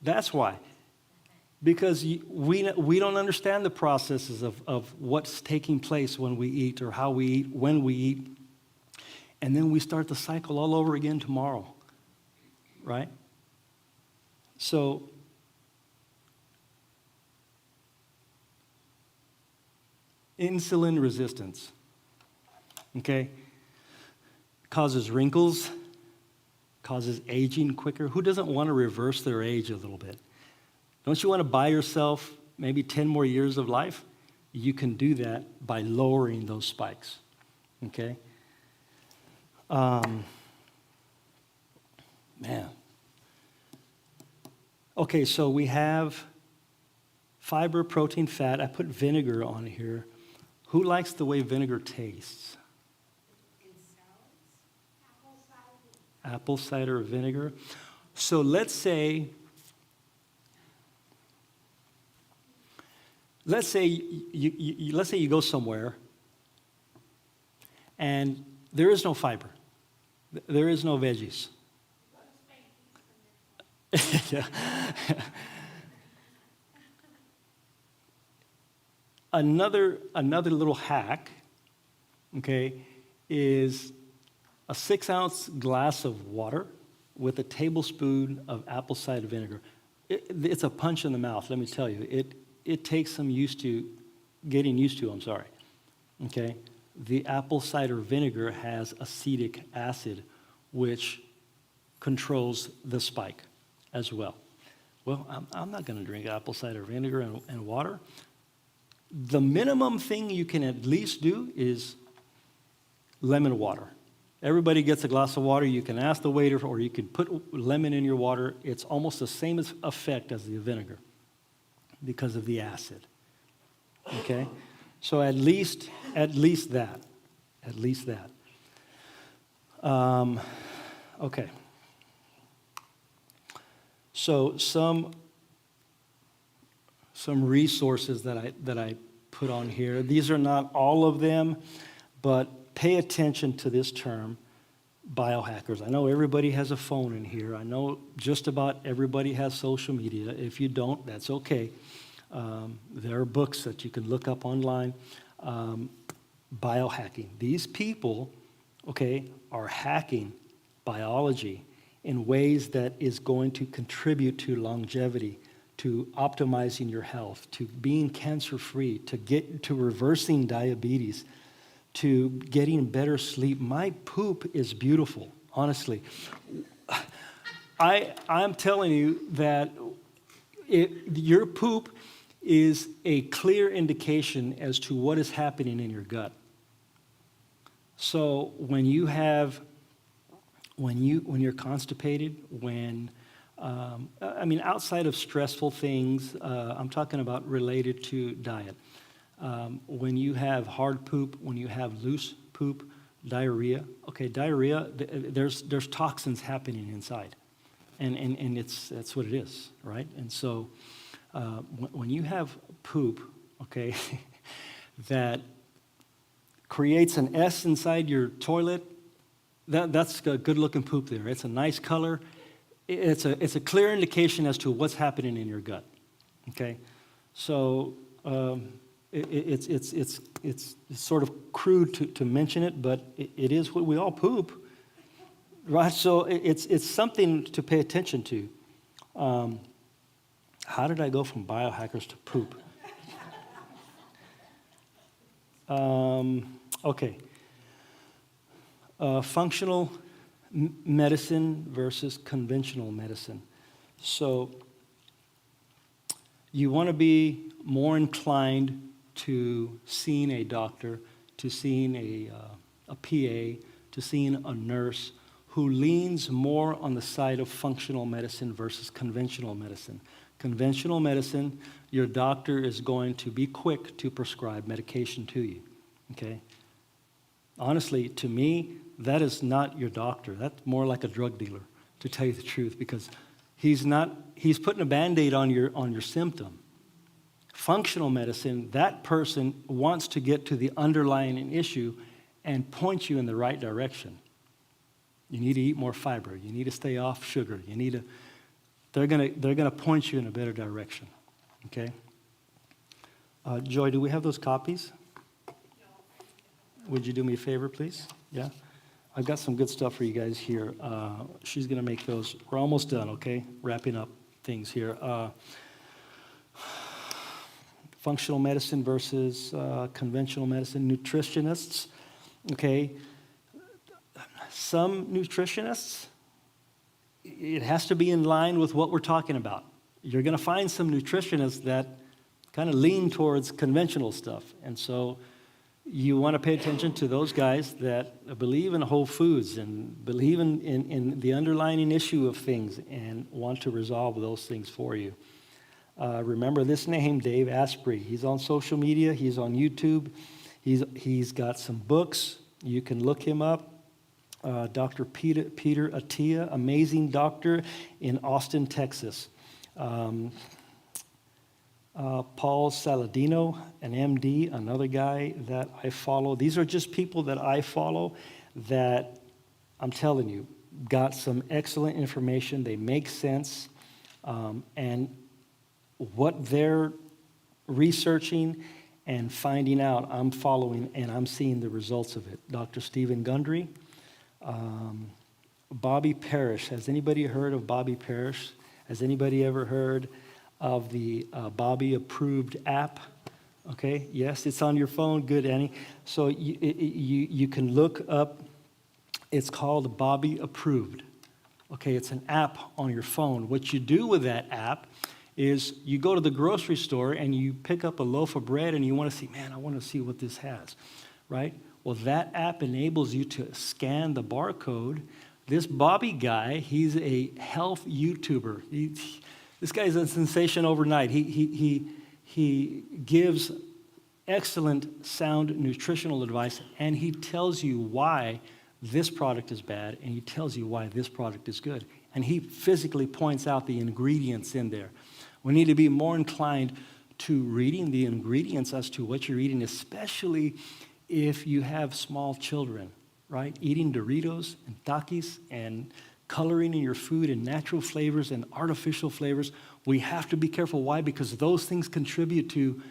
That's why. Because we don't understand the processes of what's taking place when we eat or how we eat, when we eat. And then we start the cycle all over again tomorrow, right? So, insulin resistance, okay, causes wrinkles, causes aging quicker. Who doesn't want to reverse their age a little bit? Don't you want to buy yourself maybe 10 more years of life? You can do that by lowering those spikes, okay? Man. Okay, so we have fiber, protein, fat. I put vinegar on here. Who likes the way vinegar tastes? In salads, Apple cider vinegar. So let's say you go somewhere and there is no fiber. There is no veggies. Yeah. Another little hack, okay, is a 6-ounce glass of water with a tablespoon of apple cider vinegar. It's a punch in the mouth, let me tell you. It takes some getting used to, okay? The apple cider vinegar has acetic acid, which controls the spike as well. Well, I'm not going to drink apple cider vinegar and water. The minimum thing you can at least do is lemon water. Everybody gets a glass of water. You can ask the waiter, or you can put lemon in your water. It's almost the same effect as the vinegar because of the acid. Okay? So at least that. Okay. So some resources that I put on here. These are not all of them, but pay attention to this term, biohackers. I know everybody has a phone in here. I know just about everybody has social media. If you don't, that's okay. There are books that you can look up online. Biohacking. These people, okay, are hacking biology in ways that is going to contribute to longevity, to optimizing your health, to being cancer-free, to reversing diabetes, to getting better sleep. My poop is beautiful, honestly. I'm telling you that your poop is a clear indication as to what is happening in your gut. So when you're constipated, outside of stressful things, I'm talking about related to diet. When you have hard poop, when you have loose poop, diarrhea. Okay, diarrhea, there's toxins happening inside, and that's what it is, right? And so when you have poop, okay, that creates an S inside your toilet, that's a good-looking poop there. It's a nice color. It's a clear indication as to what's happening in your gut. Okay, so it's sort of crude to mention it, but it is what we all poop, right? So it's something to pay attention to. How did I go from biohackers to poop? Okay. Functional medicine versus conventional medicine. So you want to be more inclined to seeing a doctor, to seeing a PA, to seeing a nurse who leans more on the side of functional medicine versus conventional medicine. Conventional medicine, your doctor is going to be quick to prescribe medication to you, okay? Honestly, to me, that is not your doctor. That's more like a drug dealer, to tell you the truth, because he's putting a Band-Aid on your symptom. Functional medicine, that person wants to get to the underlying issue and point you in the right direction. You need to eat more fiber. You need to stay off sugar. They're gonna point you in a better direction. Okay. Joy, do we have those copies? Would you do me a favor, please? Yeah. I've got some good stuff for you guys here. She's gonna make those. We're almost done. Okay. Wrapping up things here. Functional medicine versus conventional medicine. Nutritionists. Okay. Some nutritionists, it has to be in line with what we're talking about. You're going to find some nutritionists that kind of lean towards conventional stuff. And so you want to pay attention to those guys that believe in whole foods and believe in the underlying issue of things and want to resolve those things for you. Remember this name, Dave Asprey. He's on social media. He's on YouTube. He's got some books. You can look him up. Dr. Peter Attia, amazing doctor in Austin, Texas. Paul Saladino, an MD, another guy that I follow. These are just people that I follow that, I'm telling you, got some excellent information. They make sense. And what they're researching and finding out, I'm following and I'm seeing the results of it. Dr. Stephen Gundry. Bobby Parrish. Has anybody heard of Bobby Parrish? Has anybody ever heard of the Bobby Approved app? Okay, yes, it's on your phone. Good, Annie. So you can look up, it's called Bobby Approved. Okay, it's an app on your phone. What you do with that app is you go to the grocery store and you pick up a loaf of bread and you want to see, man, I want to see what this has, right? Well, that app enables you to scan the barcode. This Bobby guy, he's a health YouTuber. This guy's a sensation overnight. He gives excellent, sound nutritional advice, and he tells you why this product is bad, and he tells you why this product is good. And he physically points out the ingredients in there. We need to be more inclined to reading the ingredients as to what you're eating, especially if you have small children, right? Eating Doritos and Takis and coloring in your food and natural flavors and artificial flavors. We have to be careful. Why? Because those things contribute to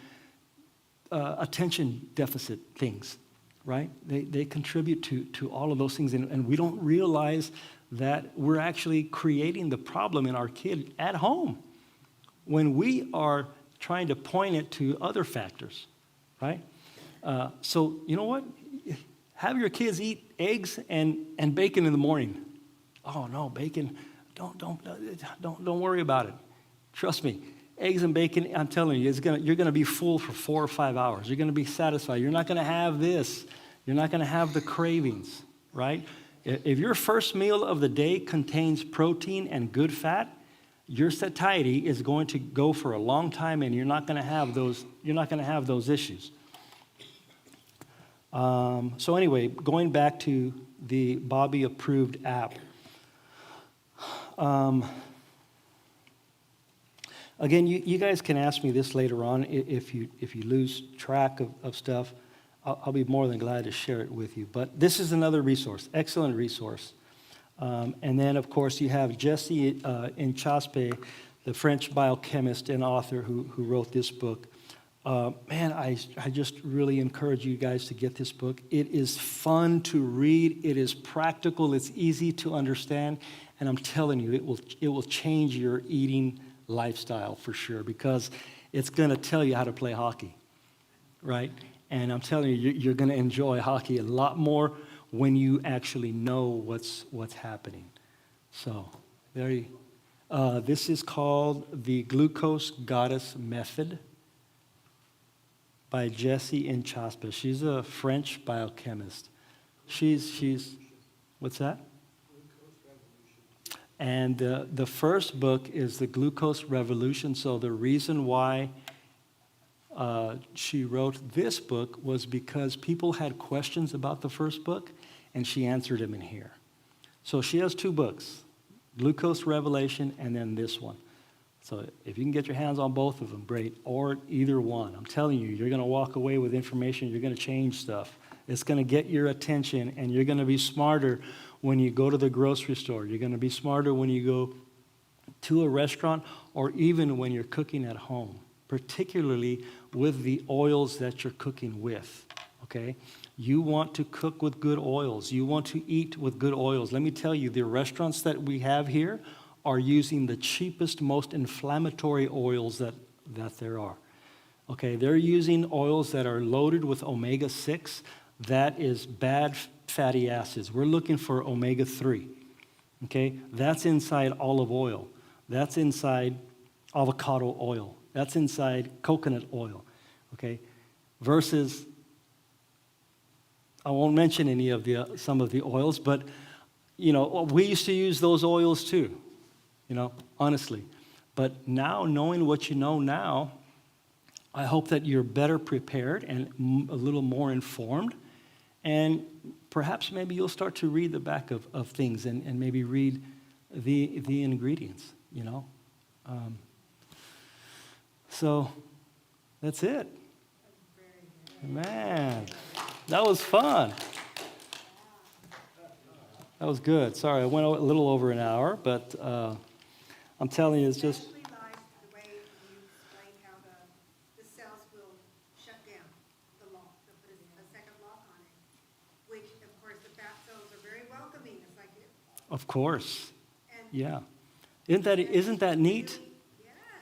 attention deficit things, right? They contribute to all of those things. And we don't realize that we're actually creating the problem in our kid at home when we are trying to point it to other factors, right? So you know what? Have your kids eat eggs and bacon in the morning. Oh no, bacon! Don't worry about it. Trust me, eggs and bacon. I'm telling you, you're gonna be full for 4 or 5 hours. You're gonna be satisfied. You're not gonna have this. You're not gonna have the cravings, right? If your first meal of the day contains protein and good fat, your satiety is going to go for a long time, and you're not gonna have those. You're not gonna have those issues. So anyway, going back to the Bobby Approved app. Again, you guys can ask me this later on if you lose track of stuff. I'll be more than glad to share it with you. But this is another resource, excellent resource. And then, of course, you have Jesse Inchauspé, the French biochemist and author who wrote this book. Man, I just really encourage you guys to get this book. It is fun to read. It is practical. It's easy to understand. And I'm telling you, it will change your eating lifestyle for sure, because it's going to tell you how to play hockey, right? And I'm telling you, you're going to enjoy hockey a lot more when you actually know what's happening. So, This is called The Glucose Goddess Method by Jessie Inchaspa. She's a French biochemist. She's what's that? And the first book is The Glucose Revolution. So the reason why she wrote this book was because people had questions about the first book, and she answered them in here. So she has two books, Glucose Revelation and then this one. So if you can get your hands on both of them, great, or either one. I'm telling you, you're going to walk away with information. You're going to change stuff. It's going to get your attention, and you're going to be smarter when you go to the grocery store. You're going to be smarter when you go to a restaurant, or even when you're cooking at home, particularly with the oils that you're cooking with, okay? You want to cook with good oils. You want to eat with good oils. Let me tell you, the restaurants that we have here are using the cheapest, most inflammatory oils that there are. Okay, they're using oils that are loaded with omega-6. That is bad fatty acids. We're looking for omega-3. Okay, that's inside olive oil. That's inside avocado oil. That's inside coconut oil. Okay, versus, I won't mention any of some of the oils, but you know, we used to use those oils too, you know, honestly. But now, knowing what you know now, I hope that you're better prepared and a little more informed. And perhaps maybe you'll start to read the back of things and maybe read the ingredients, you know. So that's it. Man, that was fun. That was good. Sorry, I went a little over an hour, but I'm telling you, it's just... Especially like the way you explained how the cells will shut down, the lock, put a second lock on it, which, of course, the fat cells are very welcoming. It's like it. Of course. And Yeah. Isn't that neat?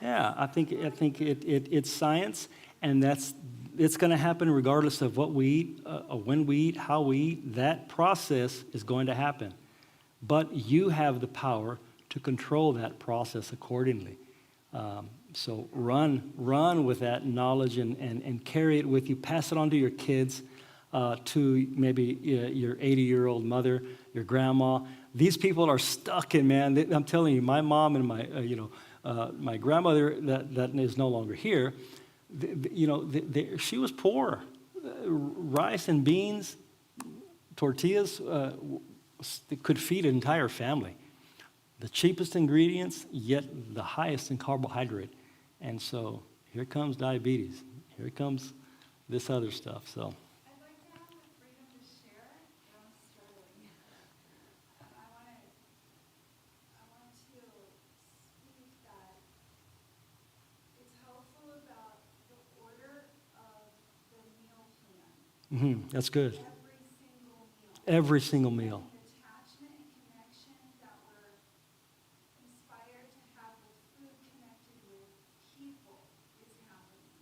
yeah. Yeah, I think it's science, and it's going to happen regardless of what we eat, when we eat, how we eat. That process is going to happen. But you have the power to control that process accordingly. So run with that knowledge and carry it with you. Pass it on to your kids, to maybe your 80-year-old mother, your grandma. These people are stuck in, man. I'm telling you, my mom and my grandmother that is no longer here, she was poor. Rice and beans, tortillas could feed an entire family. The cheapest ingredients, yet the highest in carbohydrate. And so here comes diabetes. Here comes this other stuff. So. I'd like to have the freedom to share, but I'm struggling. I want to speak that it's helpful about the order of the meal plan. That's good. Every single Every single meal. meal. The attachment and connection that we're inspired to have with food connected with people is happening.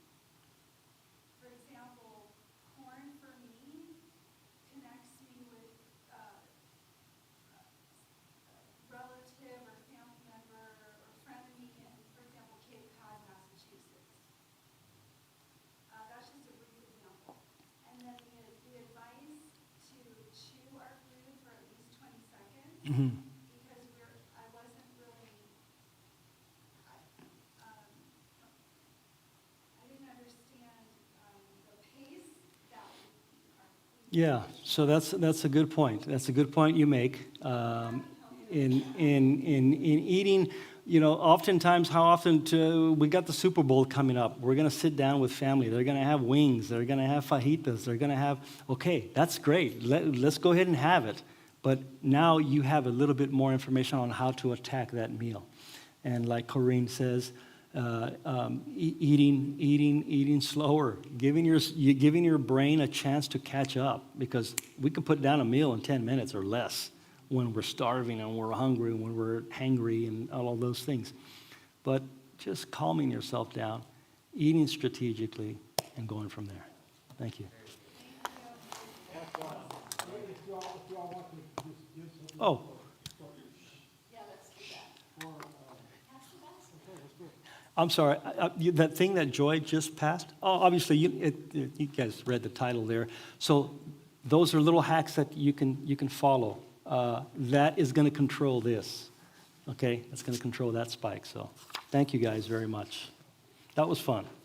For example, corn for me connects me with a relative or family member or friend of me in, for example, Cape Cod, Massachusetts. That's just a brief example. And then the advice to chew our food for at least 20 seconds because I wasn't really, I didn't understand the pace that we eat our food. Yeah, so that's a good point. That's a good point you make. In eating, oftentimes, how often we got the Super Bowl coming up. We're going to sit down with family. They're going to have wings. They're going to have fajitas. They're going to have, okay, that's great. Let's go ahead and have it. But now you have a little bit more information on how to attack that meal. And like Corinne says, eating slower, giving your brain a chance to catch up, because we can put down a meal in 10 minutes or less when we're starving and we're hungry, when we're hangry and all of those things. But just calming yourself down, eating strategically, and going from there. Thank you. Oh. I'm sorry, that thing that Joy just passed, oh, obviously, you guys read the title there. So those are little hacks that you can follow. That is going to control this, okay? That's going to control that spike. So thank you guys very much. That was fun.